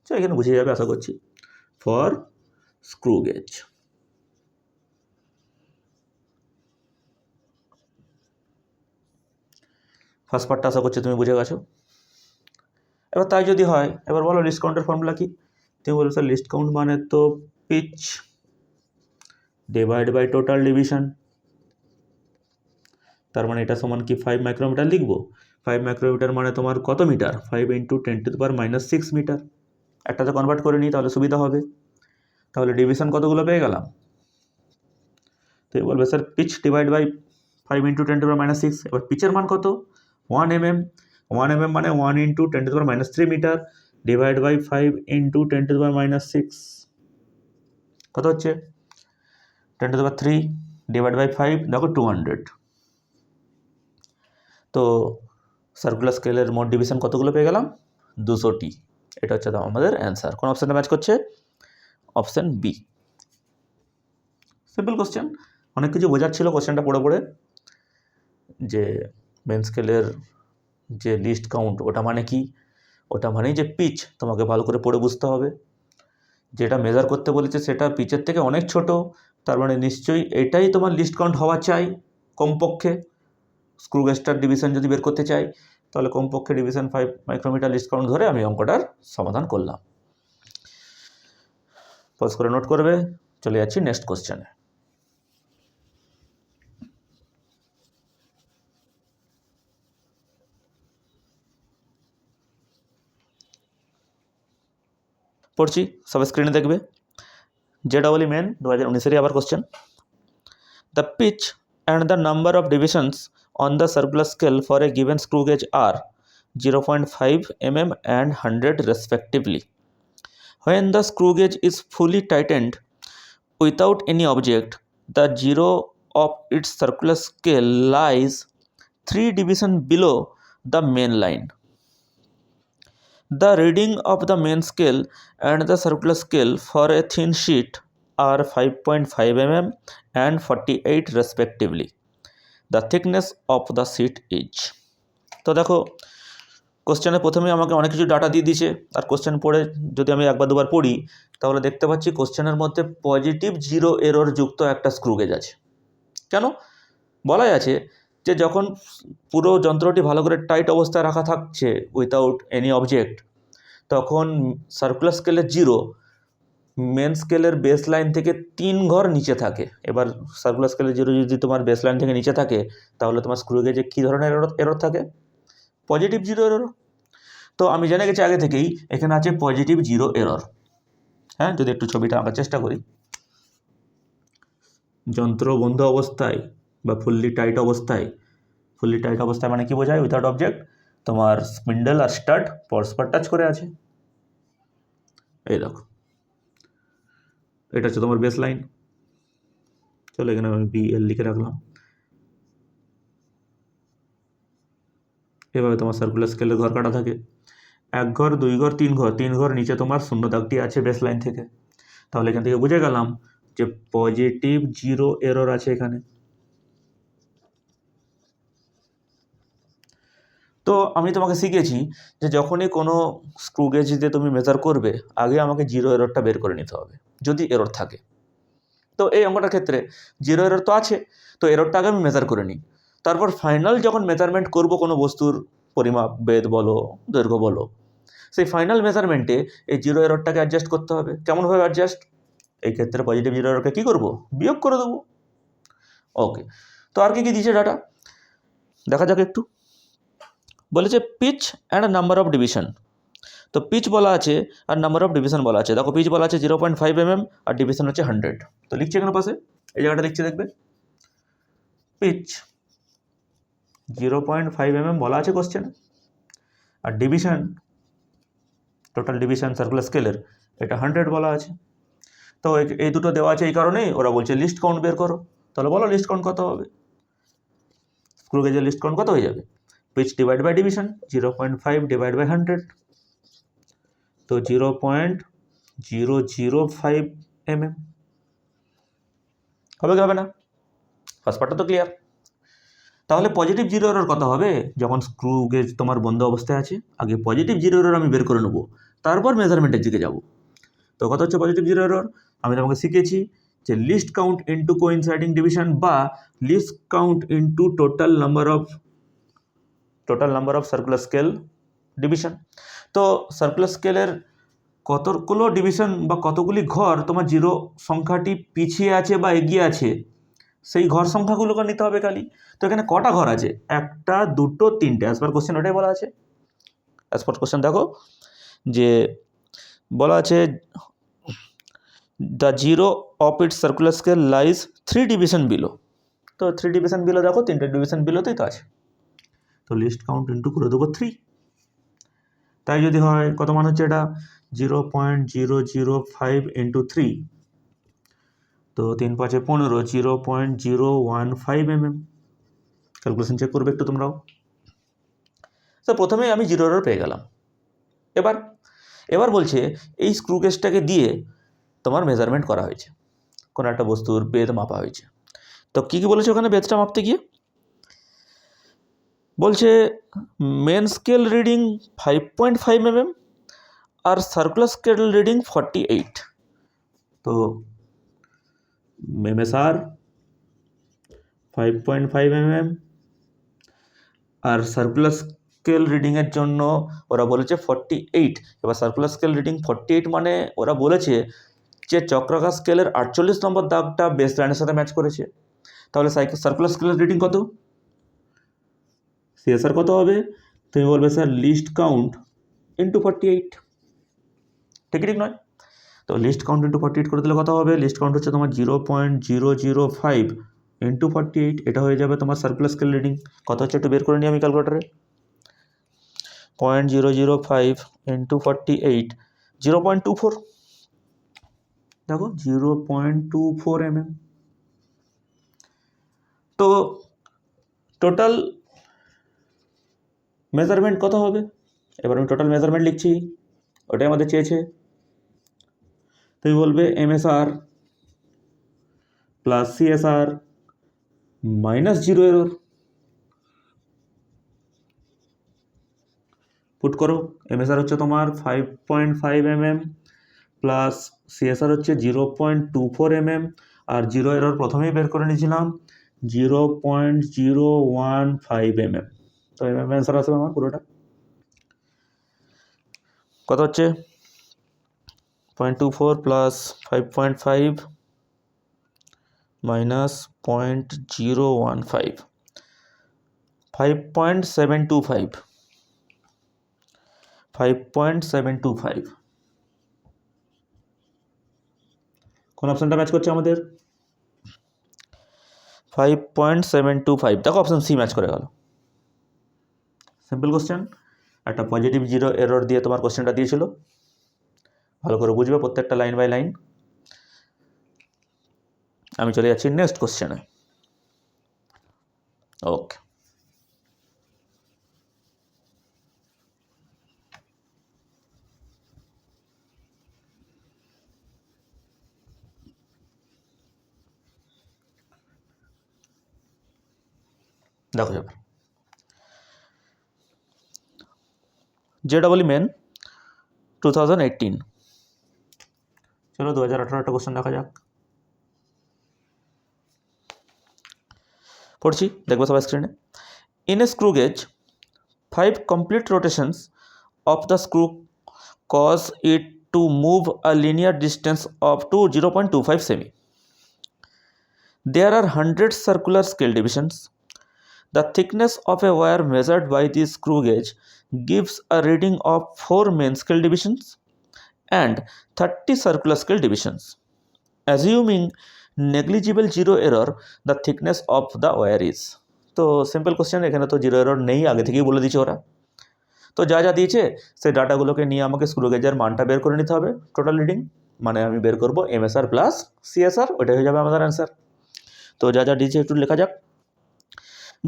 চলো এখানে বুঝে যাবে আশা করছি। ফর স্ক্রু গেজ, ফার্স্ট পার্টটা আশা করছি তুমি বুঝে গেছো। এবার তাই যদি হয়, এবার বলো লিস্ট কাউন্টের ফর্মুলা কি? তুমি বলবে স্যার লিস্ট কাউন্ট মানে তো pitch divide by total division, তার মানে এটা সমান কি 5 মাইক্রোমিটার লিখবো। 5 মাইক্রোমিটার মানে তোমার কত মিটার? 5 × 10⁻⁻6 মিটার। একটাতে কনভার্ট করে নিই তাহলে সুবিধা হবে। তাহলে ডিভিশন কতগুলো পেয়ে গেলাম? তো বলবে স্যার পিচ ডিভাইড বাই 5 × 10⁻⁻6। এবার পিচের মান কত? 1 mm। 1 mm মানে 1 × 10⁻³ মিটার ডিভাইড বাই 5 × 10⁻⁻6 কত হচ্ছে? 10⁻³ ডিভাইড বাই 5 দেখো 200। তো সার্কুলার স্কেলের মোট ডিভিশন কতগুলো পেয়ে গেলাম? 200টি। এটা হচ্ছে আমাদের অ্যান্সার। কোন অপশানটা ম্যাচ করছে? Option B. সিম্পল কোশ্চেন, অনেক কিছু বোঝার ছিল কোশ্চেনটা পড়ে পড়ে, যে মেন স্কেলের যে লিস্ট কাউন্ট ওটা মানে কি, ওটা মানেই যে পিচ, তোমাকে ভালো করে পড়ে বুঝতে হবে। যেটা মেজার করতে বলেছে সেটা পিচের থেকে অনেক ছোট, তার মানে নিশ্চয়ই এটাই তোমার লিস্ট কাউন্ট হওয়া চাই কমপক্ষে। স্ক্রু গেজটার ডিভিশন যদি বের করতে চাই, তাহলে কমপক্ষে ডিভিশন 5 মাইক্রোমিটার লিস্ট কাউন্ট ধরে আমি অঙ্কটার সমাধান করলাম। পজ করে নোট করবে। চলে যাচ্ছি নেক্সট কোশ্চেনে। পড়ছি, সব স্ক্রিনে দেখবে। JEE মেন 2019-এরই আবার question. The pitch and the number of divisions on the circular scale for a given screw gauge are 0.5 mm and 100 respectively. When the screw gauge is fully tightened without any object, the zero of its circular scale lies 3 divisions below the main line. The reading of the main scale and the circular scale for a thin sheet are 5.5 mm and 48 respectively. The thickness of the sheet is. তো দেখো কোশ্চেনে প্রথমেই আমাকে অনেক কিছু data দিয়ে দিয়েছে, আর question পড়ে যদি আমি একবার দুবার পড়ি তাহলে দেখতে পাচ্ছি কোশ্চেনের মধ্যে পজিটিভ জিরো এরর যুক্ত একটা স্ক্রু গেজ আছে। কেন? বলাই আছে যে যখন পুরো যন্ত্রটি ভালো করে টাইট অবস্থায় রাখা থাকছে উইথাউট এনি অবজেক্ট, তখন সার্কুলার স্কেলের জিরো মেন স্কেলের বেস লাইন থেকে 3 ঘর নিচে থাকে। এবার সার্কুলার স্কেলের জিরো যদি তোমার বেস লাইন থেকে নিচে থাকে তাহলে তোমার স্ক্রু গেজে কী ধরনের এরর থাকে? Positive zero error. তো আমি জেনে গেছি আগে থেকেই এখানে আছে পজিটিভ জিরো এরর। হ্যাঁ, যদি একটু ছবিটা আঁকার চেষ্টা করি, যন্ত্র বন্ধ অবস্থায় বা ফুললি টাইট অবস্থায় মানে কি বোঝায়? উইথাউট অবজেক্ট তোমার স্পিন্ডেল আর স্টাড পরস্পর টাচ করে আছে। এই দেখো, এটা হচ্ছে তোমার বেস লাইন। চলো এখানে আমি BL লিখে রাখলাম। এভাবে তোমার সার্কুলার স্কেলের ঘর কাটা থাকে, 1 ঘর 2 ঘর 3 ঘর নিচে তোমার শূন্য দাগটি আছে বেস লাইন থেকে। তাহলে এখান থেকে বুঝে গেলাম যে পজিটিভ জিরো এরর আছে এখানে। তো আমি তোমাকে শিখেছি যে যখনই কোনো স্ক্রু গেজ দিয়ে তুমি মেজার করবে, আগে আমাকে জিরো এররটা বের করে নিতে হবে যদি এরর থাকে। তো এই অঙ্কটার ক্ষেত্রে জিরো এরর তো আছে, তো এররটা আগে আমি মেজার করে নিই। তারপর ফাইনাল যখন মেজারমেন্ট করব কোনো বস্তুর পরিমাপ, বেধ বলো দৈর্ঘ্য বলো, সেই ফাইনাল মেজারমেন্টে এই জিরো এররটাকে অ্যাডজাস্ট করতে হবে। কেমনভাবে অ্যাডজাস্ট? এই ক্ষেত্রে পজিটিভ জিরো এররকে কী করবো? বিয়োগ করে দেবো। ওকে, তো আর কি দিয়েছে ডাটা দেখা যাক একটু। বলেছে pitch and number of division. তো পিচ বলা আছে আর নাম্বার অফ ডিভিশন বলা আছে। দেখো পিচ বলা আছে 0.5 mm আর ডিভিশন হচ্ছে 100। তো লিখছি এখানে পাশে, এই জায়গাটা লিখছি, দেখবে পিচ 0.5 mm বলা আছে কোশ্চেন, আর ডিভিশন টোটাল ডিভিশন সার্কুলার স্কেলের এটা 100 বলা আছে। তো এই দুটো দেওয়া আছে, এই কারণেই ওরা বলছে লিস্ট কাউন্ট বের করো। তাহলে বলো লিস্ট কাউন্ট কত হবে? স্ক্রু গেজের লিস্ট কাউন্ট কত হয়ে যাবে? Pitch divide by division 0.5 divide by 100, তো 0.005 mm হবে কি হবে না? ফার্স্ট পার্টটা তো ক্লিয়ার। তাহলে পজিটিভ জিরো এরর কত হবে? যখন স্ক্রু গেজ তোমার বন্ধ অবস্থায় আছে, আগে পজিটিভ জিরো এরর আমি বের করে নেবো, তারপর মেজারমেন্টের দিকে যাব। তো কত হচ্ছে পজিটিভ জিরো এরর? আমি তোমাকে শিখেছি যে least count into coinciding division বা least count into total number of circular scale division. তো সার্কুলার স্কেলের কতগুলো ডিভিশন বা কতগুলি ঘর তোমার জিরো সংখ্যাটি পিছিয়ে আছে বা এগিয়ে আছে, সেই ঘর সংখ্যাগুলোকে নিতে হবে খালি। তো এখানে কটা ঘর আছে? 1 2 3টে। অ্যাজ পার কোশ্চেন ওটাই বলা আছে। অ্যাজ পার কোশ্চেন দেখো যে বলা আছে the zero of its circular scale lies 3 division below. তো 3 ডিভিশন বিলো দেখো, 3টে ডিভিশন বিলোতেই তো আছে। তো লিস্ট কাউন্ট ইন্টু করে দেবো 3। তাই যদি হয় কত মান হচ্ছে এটা? 0.005 ইন্টু 3, তো 3 5 15, 0.015 mm। ক্যালকুলেশন চেক করবে একটু তোমরাও। তো প্রথমেই আমি জিরো এরর পেয়ে গেলাম। এবার বলছে এই স্ক্রু গেজটাকে দিয়ে তোমার মেজারমেন্ট করা হয়েছে, কোনো একটা বস্তুর বেধ মাপা হয়েছে। তো কী কী বলেছে ওখানে বেধটা মাপতে গিয়ে? বলছে মেন স্কেল রিডিং 5.5 mm আর সার্কুলার স্কেল রিডিং 48। তো MSR 5.5 mm আর সার্কুলার স্কেল রিডিংয়ের জন্য ওরা বলেছে 48। এবার সার্কুলার স্কেল রিডিং 48 মানে ওরা বলেছে যে চক্রাকার স্কেলের 48 নম্বর দাগটা বেস লাইনের সাথে ম্যাচ করেছে। তাহলে সার্কুলার স্কেলের রিডিং কত? CSR কত হবে? তুমি বলবে স্যার লিস্ট কাউন্ট ইন্টু 48। ঠিক নয়? তো লিস্ট কাউন্ট ইন্টু 48 করে দিলে কত হবে? লিস্ট কাউন্ট হচ্ছে তোমার 0.005 ইন্টু 48, এটা হয়ে যাবে তোমার সার্কুলার স্কেল রিডিং। কত হচ্ছে একটু বের করে নিই আমি ক্যালকুলেটারে। 0.005 ইন্টু 48, 0.24। দেখো 0.24 mm। তো টোটাল মেজারমেন্ট কত হবে? এবার আমি টোটাল মেজারমেন্ট লিখছি, ওটাই আমাদের চেয়েছে। তুমি বলবে MSR plus CSR minus zero error, put করো। এমএসআর হচ্ছে তোমার 5.5 mm প্লাস সিএসআর হচ্ছে 0.24 mm, আর জিরো এরর প্রথমেই বের করে নিয়েছিলাম 0.015 mm। তো mm অ্যান্সার আসবে আমার পুরোটা। কত হচ্ছে 0.24 প্লাস 5.5 মাইনাস 0.015, 5.725, 5.725। কোন অপশানটা ম্যাচ করছে আমাদের? 5.725। দেখো অপশান সি ম্যাচ করে গেল। সিম্পল কোশ্চেন, একটা পজিটিভ জিরো এরর দিয়ে তোমার কোশ্চেনটা দিয়েছিল, ভালো করে বুঝবে প্রত্যেকটা লাইন বাই লাইন। আমি চলে যাচ্ছি নেক্সট কোশ্চেনে। ওকে, দেখো যাবে JEE মেন 2018। চলো 2018 একটা কোশ্চেন দেখা যাক। পড়ছি, দেখবো সবাই স্ক্রিনে। In a screw gauge 5 complete rotations of the screw cause it to move a linear distance up to 0.25 semi. There are 100 circular scale divisions. The thickness of a wire measured by the screw gauge gives a reading of 4 main scale divisions and 30 circular scale divisions. Assuming negligible zero error, the thickness of the wire is. তো simple question, এখানে তো zero error নেই, আগে থেকেই বলে দিচ্ছে ওরা। তো যা যা দিয়েছে সেই ডাটাগুলোকে নিয়ে আমাকে স্ক্রু গেজের মানটা বের করে নিতে হবে, টোটাল রিডিং। মানে আমি বের করব এমএসআর প্লাস সিএসআর, ওইটাই হয়ে যাবে আমাদের অ্যান্সার। তো যা যা দিয়েছে একটু লেখা যাক।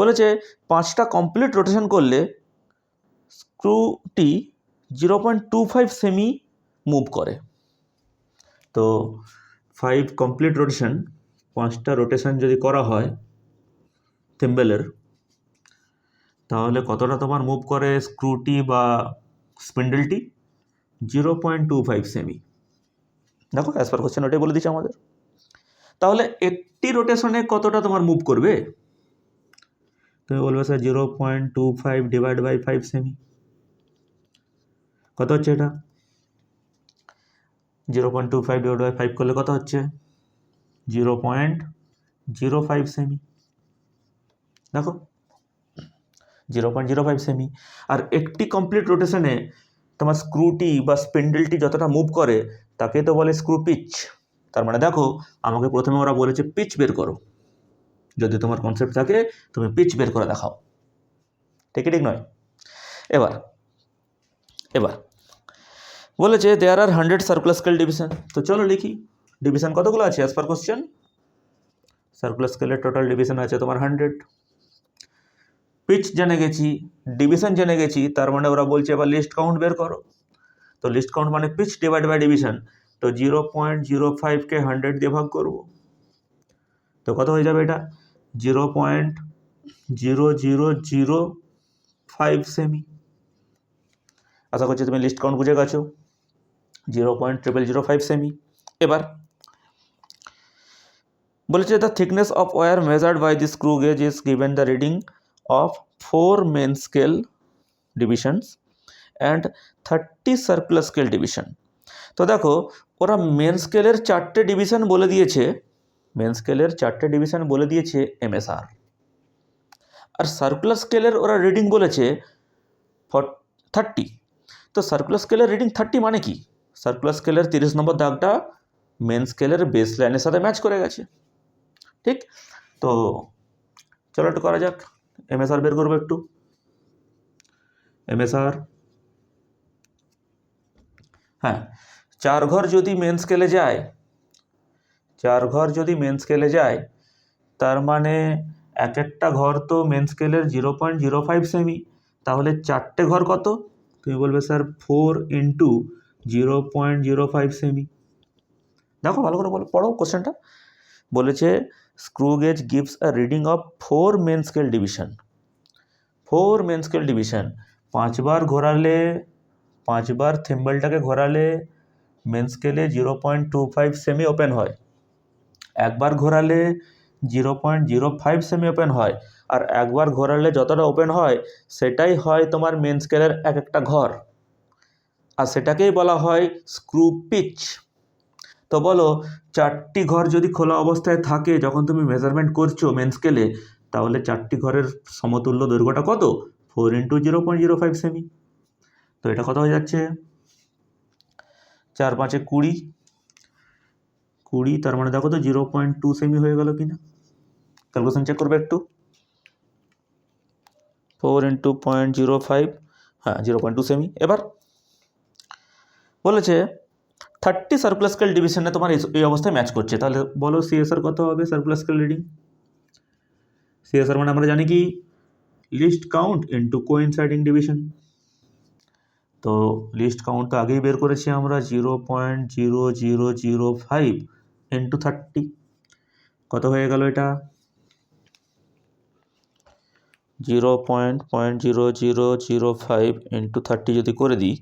বলেছে 5টা কমপ্লিট রোটেশন করলে স্ক্রুটি 0.25 সেমি মুভ করে। তো 5 কমপ্লিট রোটেশন, 5টা রোটেশন যদি করা হয় থিম্বেলের, তাহলে কতটা তোমার মুভ করে স্ক্রুটি বা স্পিন্ডেলটি? 0.25 সেমি। দেখো অ্যাজ পার কোশ্চেন ওটাই বলে দিচ্ছে আমাদের। তাহলে একটি রোটেশনে কতটা তোমার মুভ করবে? তুমি বলবে স্যার 0.25 ডিভাইড বাই 5 সেমি। কত হচ্ছে এটা? 0.25 ডিভাইড বাই 5 করলে কত হচ্ছে? 0.05 সেমি। দেখো 0.05 সেমি। আর একটি কমপ্লিট রোটেশনে তোমার স্ক্রুটি বা স্পিন্ডেলটি যতটা মুভ করে তাকে তো বলে স্ক্রু পিচ। তার মানে দেখো আমাকে প্রথমে ওরা বলেছে পিচ বের করো। যদি তোমার কনসেপ্ট থাকে তুমি পিচ বের করে দেখাও, ঠিক নয়? এবার বলেছে দেয়ার আর 100 সার্কুলার স্কেল ডিভিশন। তো চলো লিখি ডিভিশন কতগুলো আছে অ্যাজ পার কোশ্চেন। সার্কুলার স্কেলের টোটাল ডিভিশন আছে তোমার 100। পিচ জেনে গেছি, ডিভিশন জেনে গেছি, তার মানে ওরা বলছে এবার লিস্ট কাউন্ট বের করো। তো লিস্ট কাউন্ট মানে পিচ ডিভাইড বাই ডিভিশন। তো 0.05কে 100 দিয়ে ভাগ করবো, তো কত হয়ে যাবে এটা? 0.0005 সেমি। আশা করছি তুমি লিস্ট কাউন্ট বুঝে গেছো, 0.0005 সেমি। এবার বলেছে the thickness of wire measured by the screw gauge is given the reading of 4 main scale divisions and 30 circular scale division. তো দেখো ওরা মেন স্কেলের 4টে ডিভিশন বলে দিয়েছে, মেন স্কেলের 4টে ডিভিশন বলে দিয়েছে এমএসআর। আর সার্কুলার স্কেলের ওরা রিডিং বলেছে 30। তো সার্কুলার স্কেলের রিডিং 30 মানে কি? সার্কুলার স্কেলের 30 নম্বর দাগটা মেন স্কেলের বেস লাইনের সাথে ম্যাচ করে গেছে, ঠিক? তো চলো একটু করা যাক, এমএসআর বের করবো একটু। এমএসআর, হ্যাঁ, 4 ঘর যদি মেন স্কেলে যায়, 4 ঘর যদি মেন স্কেলে যায়, তার মানে এক একটা ঘর তো মেন স্কেলের 0.05 সেমি। তাহলে 4টে ঘর কত? তুমি বলবে স্যার 4 × 0.05 সেমি। দেখো ভালো করে পড়ো কোশ্চেনটা। বলেছে screw gauge gives a reading of 4 main scale division. 4 main scale division, 5বার ঘোরালে, 5বার থিম্বলটাকে ঘোরালে মেন স্কেলে 0.25 সেমি ওপেন হয়, একবার ঘোরালে 0.05 সেমি ওপেন হয়, আর একবার ঘোরালে যতটা ওপেন হয় সেটাই হয় তোমার মেন স্কেলের এক একটা ঘর, আর সেটাকেই বলা হয় স্ক্রু পিচ। তো বলো 4টি ঘর যদি খোলা অবস্থায় থাকে যখন তুমি মেজারমেন্ট করছো মেন স্কেলে, তাহলে 4টি ঘরের সমতুল্য দৈর্ঘ্যটা কত? 4 × 0.05 সেমি। তো এটা কত হয়ে যাচ্ছে? 4 × 5 = 20, 20, তার মানে দেখো তো 0.2 সেমি হয়ে গেল কিনা। ক্যালকুলেশন চেক করবে একটু। 4 × 0.05, হ্যাঁ 0.2 সেমি। এবার বলেছে 30 সার্কুলার স্কেল ডিভিশনে তোমার এই অবস্থায় ম্যাচ করছে, তাহলে বলো সিএসআর কত হবে? সার্কুলার স্কেল রিডিং সিএসআর মানে আমরা জানি কি list count into coinciding division. তো লিস্ট কাউন্ট তো আগেই বের করেছি আমরা 0.0005 × 30। কত হয়ে গেল এটা? 0.0005 × 30 যদি করে দিই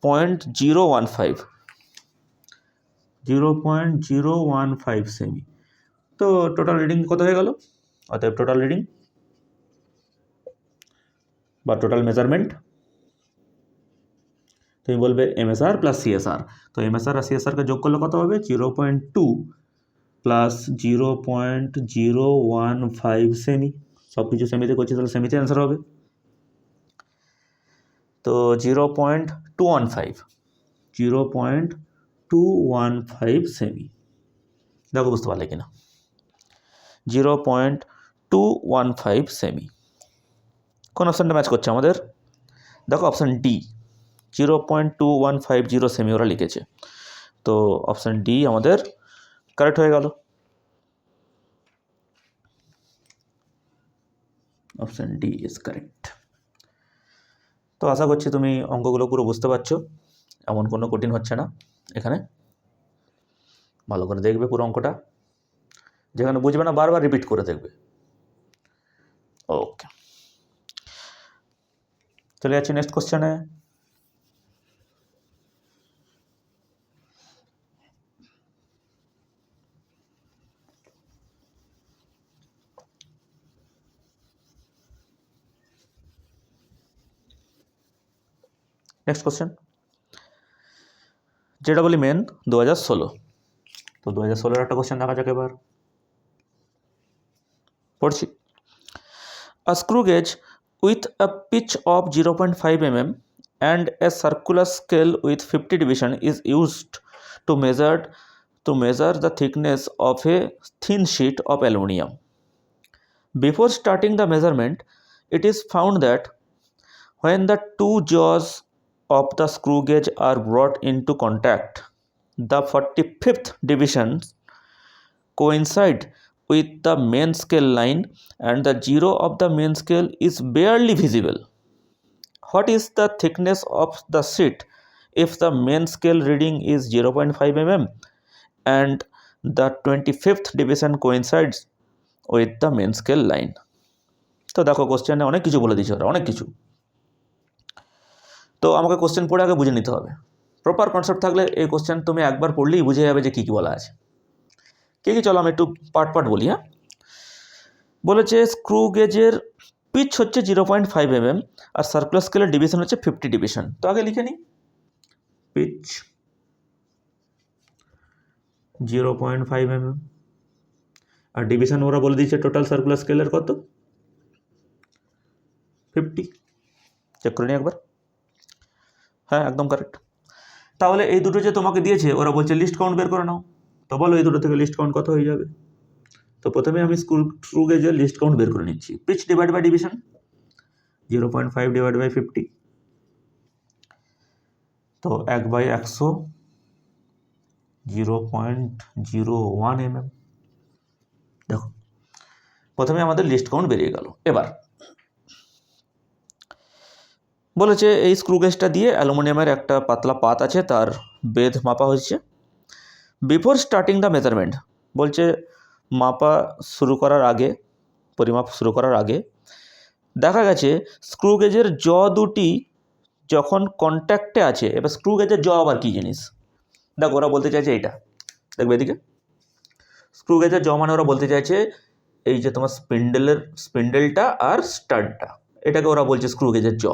0.015 সেমি। তো টোটাল রিডিং কত হয়ে গেল? অতএব টোটাল রিডিং বা টোটাল মেজারমেন্ট তুমি বলবে এমএসআর প্লাস সিএসআর। তো এমএসআর আর সিএসআরকে যোগ করলে কত হবে? 0.2 প্লাস 0.015 সেমি। সব কিছু সেমিতে করছি, তাহলে সেমিতে অ্যান্সার হবে। তো 0.215 সেমি। দেখো বুঝতে পারলে কিনা? 0.215 সেমি। কোন অপশানটা ম্যাচ করছে আমাদের? দেখো অপশান ডি, 0.2150 সেমি ওরা লিখেছে। তো অপশান ডি আমাদের কারেক্ট হয়ে গেল। Option D is correct. তো আশা করছি তুমি অঙ্কগুলো পুরো বুঝতে পারছো, এমন কোনো কঠিন হচ্ছে না এখানে। ভালো করে দেখবে পুরো অঙ্কটা, যেখানে বুঝবে না বারবার রিপিট করে দেখবে। ওকে, চলে যাচ্ছি নেক্সট কোশ্চেনে। নেক্সট কোশ্চেন যেটা বলি মেন 2016। তো 2016 একটা কোশ্চেন দেখা যাক এবার। পড়ছি। A screw gauge with a pitch of 0.5 mm and a circular scale with 50 division is used to measure the thickness of a thin sheet of aluminium. Before starting the measurement, it is found that when the two jaws of the screw gauge are brought into contact, the 45th division coincide with the main scale line and the zero of the main scale is barely visible. What is the thickness of the sheet if the main scale reading is 0.5 mm and the 25th division coincides with the main scale line? তো দেখো কোশ্চেনে অনেক কিছু বলে দিয়েছে ওরা, অনেক কিছু। তো আমাকে কোশ্চেন পড়ে আগে বুঝে নিতে হবে। প্রপার কনসেপ্ট থাকলে এই কোশ্চেন তুমি একবার পড়লেই বুঝে যাবে যে কী কী বলা আছে। কী কী চলো আমি একটু পার্ট বলি। হ্যাঁ, বলেছে স্ক্রু গেজের পিচ হচ্ছে 0.5 mm আর সার্কুলার স্কেলের ডিভিশন হচ্ছে 50 ডিভিশন। তো আগে লিখে নিই, পিচ 0.5 mm আর ডিভিশন ওরা বলে দিয়েছে টোটাল সার্কুলার স্কেলের কত? 50। চেক করে নিই একবার। হ্যাঁ একদম কারেক্ট। তাহলে এই দুটো যে তোমাকে দিয়েছে ওরা বলছে লিস্ট কাউন্ট বের করে নাও। তো বলো এই দুটো থেকে লিস্ট কাউন্ট কত হয়ে যাবে? তো প্রথমে আমি স্ক্রু গেজের লিস্ট কাউন্ট বের করে নিচ্ছি। Pitch divide by division 0.5 divide by 50। তো 1/100 0.01 mm। দেখো প্রথমে আমাদের লিস্ট কাউন্ট বেরিয়ে গেল। এবার বলেছে এই স্ক্রু গেজটা দিয়ে অ্যালুমিনিয়ামের একটা পাতলা পাত আছে, তার বেধ মাপা হয়েছে। বিফোর স্টার্টিং দ্য মেজারমেন্ট, বলছে মাপা শুরু করার আগে, পরিমাপ শুরু করার আগে দেখা গেছে স্ক্রু গেজের জ দুটি যখন কন্ট্যাক্টে আছে। এবার স্ক্রু গেজের জ আবার কী জিনিস, দেখো ওরা বলতে চাইছে এইটা, দেখবে এদিকে স্ক্রু গেজের জ মানে ওরা বলতে চাইছে এই যে তোমার স্পিন্ডেলটা আর স্টাডটা, এটাকে ওরা বলছে স্ক্রু গেজের জ।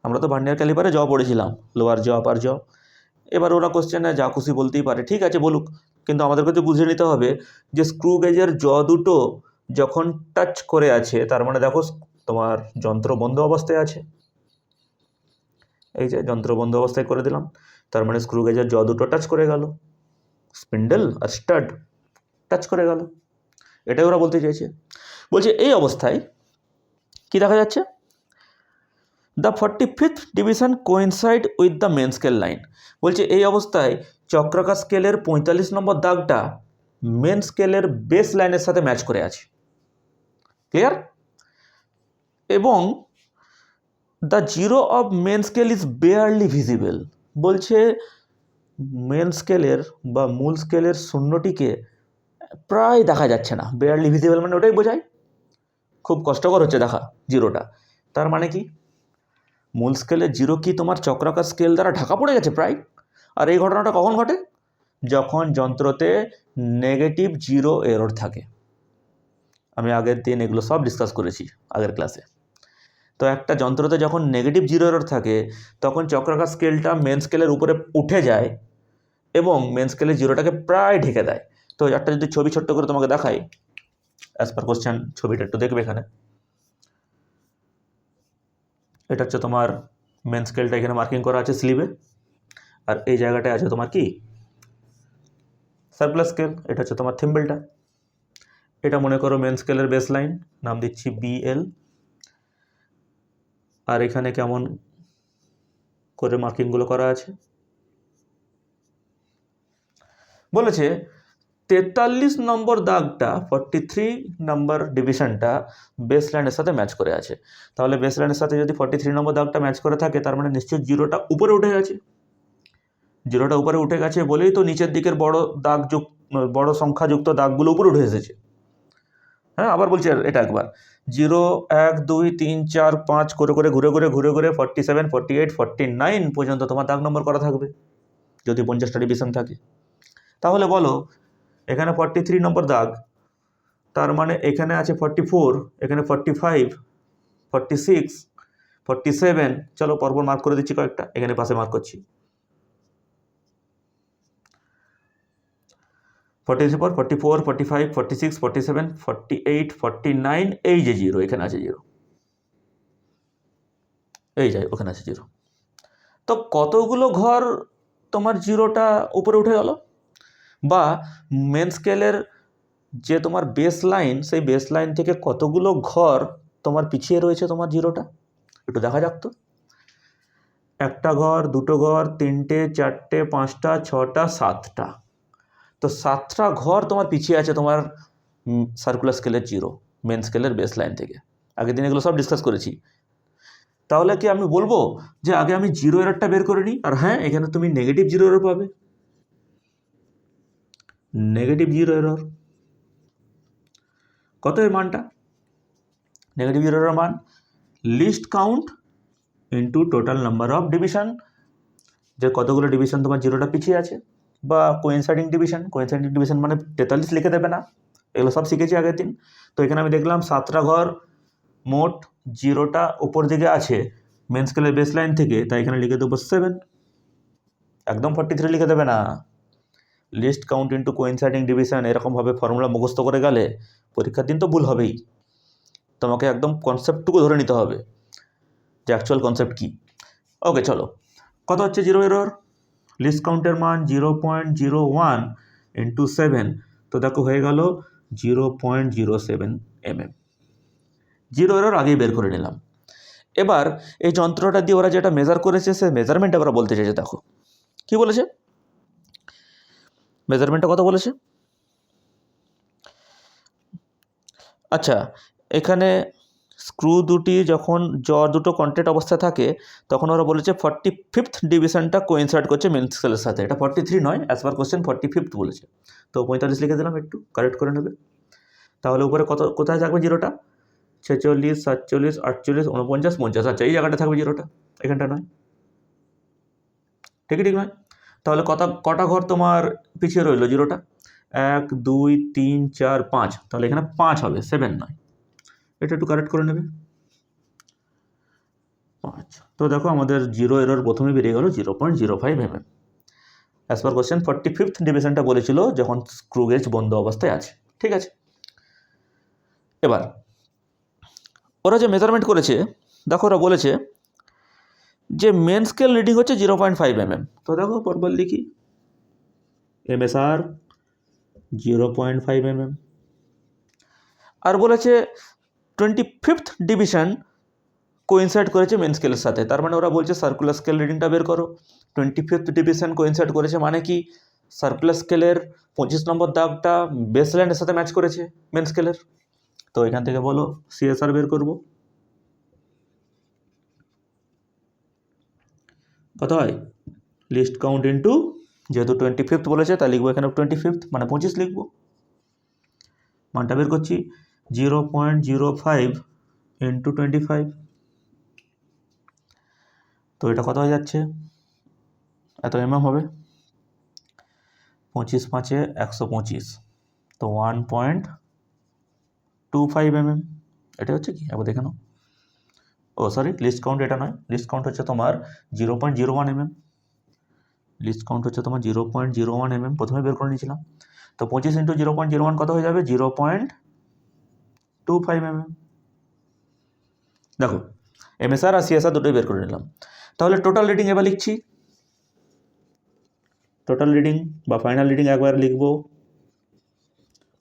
আমরা তো ভার্নিয়ার ক্যালিপারে জ পড়েছিলাম, লোয়ার জ আপার জ। এবার ওরা কোশ্চেনে যা খুশি বলতেই পারে, ঠিক আছে বলুক, কিন্তু আমাদেরকে তো বুঝে নিতে হবে যে স্ক্রু গেজের জ দুটো যখন টাচ করে আছে, তার মানে দেখো তোমার যন্ত্র বন্ধ অবস্থায় আছে, এই যে যন্ত্র বন্ধ অবস্থায় করে দিলাম, তার মানে স্ক্রু গেজের জ দুটো টাচ করে গেল, স্পিন্ডেল আর স্টাড টাচ করে গেল, এটাই ওরা বলতে চাইছে। বলছে এই অবস্থায় কি দেখা যাচ্ছে, the 45th division coincide with the main scale line. বলছে এই অবস্থায় চক্রাকার স্কেলের 45 নম্বর দাগটা মেন স্কেলের বেস লাইনের সাথে ম্যাচ করে আছে, ক্লিয়ার? এবং the zero of main scale is barely visible. বলছে মেন স্কেলের বা মূল স্কেলের শূন্যটিকে প্রায় দেখা যাচ্ছে না। বেয়ারলি ভিজিবল মানে ওটাই বোঝায় খুব কষ্টকর হচ্ছে দেখা জিরোটা। তার মানে কি মূল স্কেলের জিরো কি তোমার চক্রাকার স্কেল দ্বারা ঢাকা পড়ে গেছে প্রায়। আর এই ঘটনাটা কখন ঘটে, যখন যন্ত্রতে নেগেটিভ জিরো এরর থাকে। আমি আগের দিন এগুলো সব ডিসকাস করেছি আগের ক্লাসে। তো একটা যন্ত্রতে যখন নেগেটিভ জিরো এরর থাকে তখন চক্রাকার স্কেলটা মেন স্কেলের উপরে উঠে যায় এবং মেন স্কেলের জিরোটাকে প্রায় ঢেকে দেয়। তো একটা যদি ছবি ছোট্ট করে তোমাকে দেখাই, অ্যাজ পার কোশ্চেন ছবিটা একটু দেখবে। এখানে এটা হচ্ছে তোমার মেন স্কেলটা, এখানে মার্কিং করা আছে স্লিভে, আর এই জায়গাটায় আছে তোমার কি সার্কুলার স্কেল, এটা হচ্ছে তোমার থিম্বলটা। এটা মনে করো মেন স্কেলের বেস লাইন, নাম দিচ্ছি বিএল। আর এখানে কেমন করে মার্কিংগুলো করা আছে বলেছে 43 নম্বর দাগটা 43 নম্বর ডিভিশনটা বেস লাইনের সাথে ম্যাচ করে আছে। তাহলে বেস লাইনের সাথে যদি 43 নম্বর দাগটা ম্যাচ করে থাকে তার মানে নিশ্চয়ই জিরোটা উপরে উঠে গেছে। জিরোটা উপরে উঠে গেছে বলেই তো নিচের দিকের বড় সংখ্যাযুক্ত দাগগুলো উপরে উঠে এসেছে। হ্যাঁ, আবার বলছি এটা একবার, 0 1 2 3 4 5 করে করে ঘুরে ঘুরে 47 48 49 পর্যন্ত তোমার দাগ নম্বর করা থাকবে যদি 50টা ডিভিশন থাকে। তাহলে বলো এখানে 43 নম্বর দাগ, তার মানে এখানে আছে 44, এখানে 45, 46, 47, চলো পরপর মার্ক করে দিচ্ছি কয়েকটা, এখানে পাশে মার্ক করছি 44, 44, 45, 46, 47, 48, 49, এই যে জিরো, এখানে আছে জিরো, এই যাই ওখানে আছে জিরো। তো কতগুলো ঘর তোমার জিরোটা উপরে উঠে গেল, বা মেন স্কেলের যে তোমার বেস লাইন, সেই বেস লাইন থেকে কতগুলো ঘর তোমার পিছিয়ে রয়েছে তোমার জিরোটা, একটু দেখা যাক তো। একটা ঘর, দুটো ঘর, তিনটে, চারটে, পাঁচটা, ছটা, সাতটা। তো 7টা ঘর তোমার পিছিয়ে আছে তোমার সার্কুলার স্কেলের জিরো মেন স্কেলের বেস লাইন থেকে। আগের দিন এগুলো সব ডিসকাস করেছি। তাহলে কি আমি বলবো যে আগে আমি জিরো এররটা বের করে নিই, আর হ্যাঁ এখানে তুমি নেগেটিভ জিরো এরর পাবে, নেগেটিভ জিরো এরর কত এর মানটা, নেগেটিভ জিরো এরর মান list count into total number of division, যে কতগুলো ডিভিশন তোমার জিরোটা পিছিয়ে আছে, বা কোইনসাইডিং ডিভিশন। কোইনসাইডিং ডিভিশন মানে 43 লিখে দেবে না, এগুলো সব শিখেছি আগের দিন। তো এখানে আমি দেখলাম 7টা ঘর মোট জিরোটা উপর দিকে আছে মেন স্কেলের বেস লাইন থেকে, তাই এখানে লিখে দেবো 7, একদম 43 লিখে দেবে না। List count into coinciding division এরকমভাবে ফর্মুলা মুখস্থ করে গেলে পরীক্ষার দিন তো ভুল হবেই। তোমাকে একদম কনসেপ্টটুকু ধরে নিতে হবে যে অ্যাকচুয়াল কনসেপ্ট কী। ওকে চলো, কত হচ্ছে জিরো এরর, লিস্ট কাউন্টের মান 0.01 ইন্টু 7, তো দেখো হয়ে গেল 0.07 mm। জিরো এরর আগেই বের করে নিলাম। এবার এই যন্ত্রটা দিয়ে ওরা যেটা মেজার করেছে সে মেজারমেন্ট ওরা বলতে চাইছে, দেখো কি বলেছে, মেজারমেন্টটা কত বলেছে। আচ্ছা, এখানে স্ক্রু দুটি যখন দুটো কন্ট্যাক্ট অবস্থায় থাকে তখন ওরা বলেছে 45th ডিভিশনটা কোইনসাইড করছে মেন স্কেলের সাথে। এটা 43 নয়, অ্যাজ পার কোশ্চেন 45th বলেছে। তো 45 লিখে দিলাম, একটু কারেক্ট করে নেবে। তাহলে উপরে কোথায় থাকবে জিরোটা? 46, 47, 48, 49, 50। আচ্ছা, এই জায়গাটা থাকবে জিরোটা, এখানটা নয়। ঠিক নয়? তাহলে কটা ঘর তোমার পিছিয়ে রইলো জিরোটা? 1, 2, 3, 4, 5। তাহলে এখানে 5 হবে, 7 নয়। এটা একটু কারেক্ট করে নেবে। 5। তো দেখো আমাদের জিরো এরর প্রথমে বেরিয়ে গেল 0.05 mm। As per question 45th ডিভিশনটা বলেছিল যখন স্ক্রু গেজ বন্ধ অবস্থায় আছে। ঠিক আছে, এবার ওরা যে মেজারমেন্ট করেছে, দেখো ওরা বলেছে যে মেন স্কেল রিডিং হচ্ছে 0.5 mm। তো দেখো পরপর লিখি, MSR 0.5 mm। আর বলেছে 25th ডিভিশন কোইনসাইড করেছে মেন স্কেলের সাথে। তার মানে ওরা বলছে সার্কুলার স্কেল রিডিংটা বের করো। 25th ডিভিশন কোইনসাইড করেছে মানে কি? সার্কুলার স্কেলের 25 নম্বর দাগটা বেস লাইনের সাথে ম্যাচ করেছে মেন স্কেলের। তো এখান থেকে বলো CSR বের করব। কত হয়? লিস্ট কাউন্ট ইন্টু, যেহেতু 25th বলেছে তাই লিখবো এখানে 25th, মানে 25 লিখবো। মানটা বের করছি 0.05 ইন্টু 25। তো এটা কত হয়ে যাচ্ছে? এত mm হবে। 25 5 125, তো 1.25 mm। এটা হচ্ছে কি একবার দেখে নাও। ও সরি, লিস্ট কাউন্ট এটা নয়, লিস্ট কাউন্ট হচ্ছে তোমার 0.01 mm। লিস্ট কাউন্ট হচ্ছে তোমার 0.01 mm, প্রথমে বের করে নিয়েছিলাম। তো 25 ইন্টু 0.01 কত হয়ে যাবে? 0.25 mm। দেখো MSR আর CSR দুটোই বের করে নিলাম। তাহলে টোটাল রিডিং এবার লিখছি। টোটাল রিডিং বা ফাইনাল রিডিং একবার লিখবো।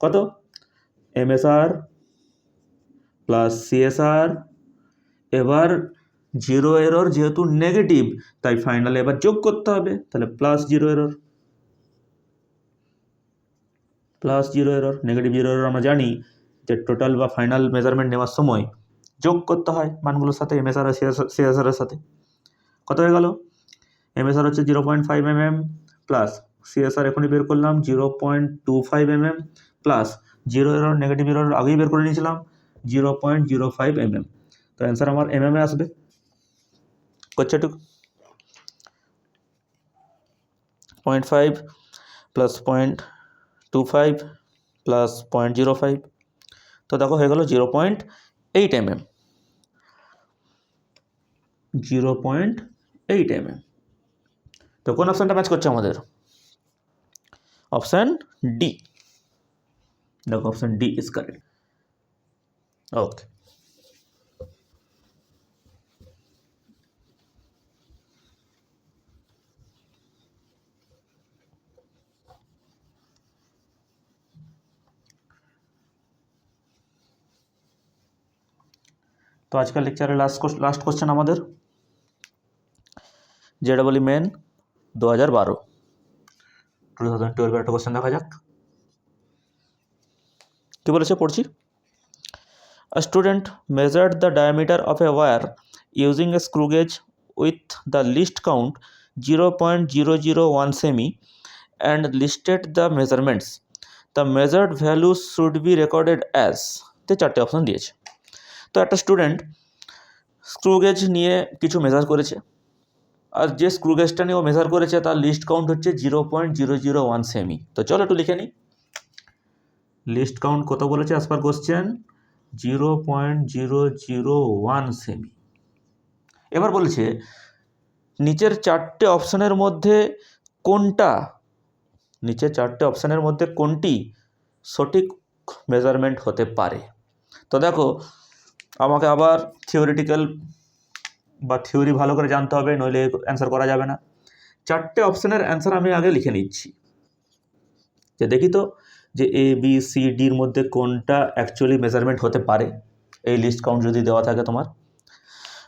কত? MSR plus CSR। এবার জিরো এরর যেহেতু নেগেটিভ তাই ফাইনালে এবার যোগ করতে হবে, তাহলে plus zero error. Plus zero error, negative zero error আমরা জানি যে টোটাল বা ফাইনাল মেজারমেন্ট নেওয়ার সময় যোগ করতে হয় মানগুলোর সাথে, MSR আর CSR এর সাথে। কত হয়ে গেল? MSR হচ্ছে 0.5 mm প্লাস CSR এখনই বের করলাম 0.25 mm plus zero error negative error আগেই বের করে নিয়েছিলাম 0.05 mm। তো অ্যান্সার আমার mm এ আসবে। করছে একটু 0.5 প্লাস 0.25 প্লাস 0.05। তো দেখো হয়ে গেল 0.8 mm। 0.8 mm। তো কোন অপশানটা ম্যাচ করছে আমাদের? Option D. দেখো অপশান ডি ইজ কারেক্ট। ওকে, তো আজকের লেকচারের লাস্ট কোশ্চেন আমাদের JEE মেন 2012 একটা কোশ্চেন দেখা যাক কি বলেছে, পড়ছি। A student measured the diameter of a wire using a screw gauge with the least count 0.001 semi and listed the measurements. The measured values should be recorded as, তে চারটে option দিয়েছে। তো একটা স্টুডেন্ট স্ক্রু গেজ নিয়ে কিছু measure করেছে, আর যে screw গেজটা নিয়ে ও মেজার করেছে তার লিস্ট কাউন্ট হচ্ছে 0.001 সেমি। তো চলো একটু লিখে নিই। লিস্ট কাউন্ট কত বলেছে অ্যাজ পার কোশ্চেন? 0.001 সেমি। এবার বলেছে নিচের চারটে অপশানের মধ্যে কোনটি সঠিক মেজারমেন্ট হতে পারে। তো দেখো আমাকে আবার থিওরিটিক্যাল বা থিওরি ভালো করে জানতে হবে, নইলে অ্যান্সার করা যাবে না। চারটে অপশানের অ্যান্সার আমি আগে লিখে নিচ্ছি, যে দেখি তো যে ABCDর মধ্যে কোনটা অ্যাকচুয়ালি মেজারমেন্ট হতে পারে এই লিস্ট কাউন্ট যদি দেওয়া থাকে তোমার।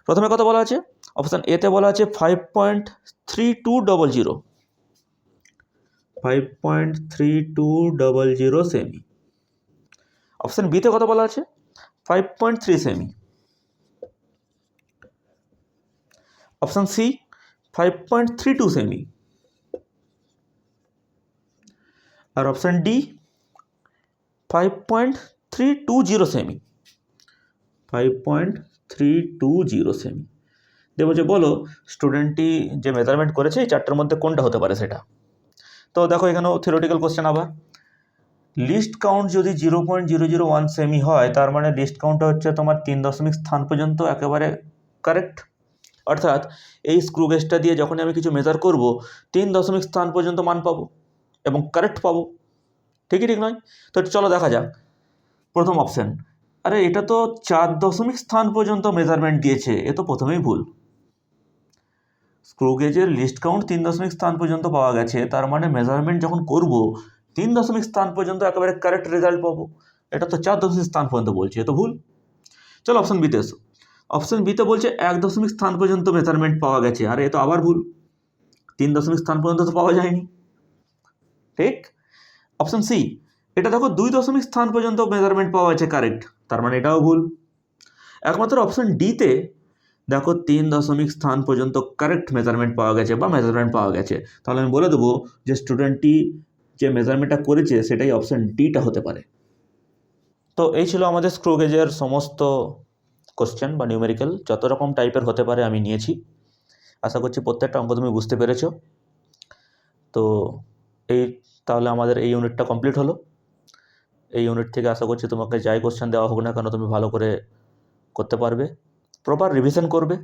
প্রথমে কত বলা আছে? অপশান এতে বলা আছে 5.3200 5.3200 সেমি। অপশান বিতে কত বলা আছে? 5.3 সেমি। অপশান সি 5.32 সেমি, আর অপশান ডি 5.320 সেমি, 5.320 সেমি। দিয়ে বলছে বলো স্টুডেন্টটি যে মেজারমেন্ট করেছে এই চারটার মধ্যে কোনটা হতে পারে সেটা। তো দেখো এখানেও থিওরিটিক্যাল কোশ্চেন আবার, লিস্ট কাউন্ট যদি 0.001 সেমি হয় তার মানে লিস্ট কাউন্টটা হচ্ছে তোমার 3 স্থান পর্যন্ত একেবারে কারেক্ট। অর্থাৎ এই স্ক্রু গেজটা দিয়ে যখন আমি কিছু মেজার করব 3 স্থান পর্যন্ত মান পাবো এবং কারেক্ট পাবো, ঠিকই ঠিক নয়? তো চলো দেখা যাক প্রথম অপশান। আরে এটা তো 4 স্থান পর্যন্ত মেজারমেন্ট দিয়েছে, এ তো প্রথমেই ভুল। স্ক্রু গেজের লিস্ট কাউন্ট 3 স্থান পর্যন্ত পাওয়া গেছে, তার মানে মেজারমেন্ট যখন করব 3 স্থান পর্যন্ত একেবারে কারেক্ট রেজাল্ট পাবো। এটা তো 4 স্থান পর্যন্ত বলছে, এ তো ভুল। চলো অপশান বিতে এসো। অপশান বিতে বলছে 1 স্থান পর্যন্ত মেজারমেন্ট পাওয়া গেছে, আর এ তো আবার ভুল, 3 স্থান পর্যন্ত তো পাওয়া যায়নি, ঠিক? অপশান সি, এটা দেখো 2 স্থান পর্যন্ত মেজারমেন্ট পাওয়া গেছে কারেক্ট, তার মানে এটাও ভুল। একমাত্র অপশান ডিতে দেখো 3 স্থান পর্যন্ত কারেক্ট মেজারমেন্ট পাওয়া গেছে বা মেজারমেন্ট পাওয়া গেছে, তাহলে আমি বলে দেবো যে স্টুডেন্টটি যে মেজারমেন্টটা করেছে সেটাই অপশান ডিটা হতে পারে। তো এই ছিল আমাদের স্ক্রু গেজের সমস্ত কোশ্চেন বা নিউমেরিক্যাল যত রকম টাইপের হতে পারে আমি নিয়েছি। আশা করছি প্রত্যেকটা অঙ্ক তুমি বুঝতে পেরেছো। তো এই তাহলে আমাদের এই ইউনিটটা কমপ্লিট হলো। এই ইউনিট থেকে আশা করছি তোমাকে যাই কোশ্চেন দেওয়া হোক না কেন তুমি ভালো করে করতে পারবে, প্রপার রিভিশন করবে,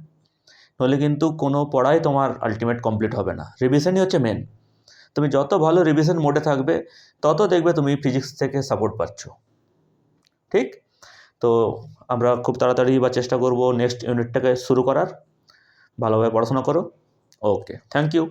নইলে কিন্তু কোনো পড়াই তোমার আলটিমেট কমপ্লিট হবে না। রিভিশনই হচ্ছে মেন। তুমি যত ভালো রিভিশন মোডে থাকবে তত দেখবে তুমি ফিজিক্স থেকে সাপোর্ট পাচ্ছ, ঠিক? তো আমরা খুব তাড়াতাড়ি বা চেষ্টা করব নেক্সট ইউনিটটাকে শুরু করার। ভালোভাবে পড়াশোনা করো। ওকে, থ্যাংক ইউ।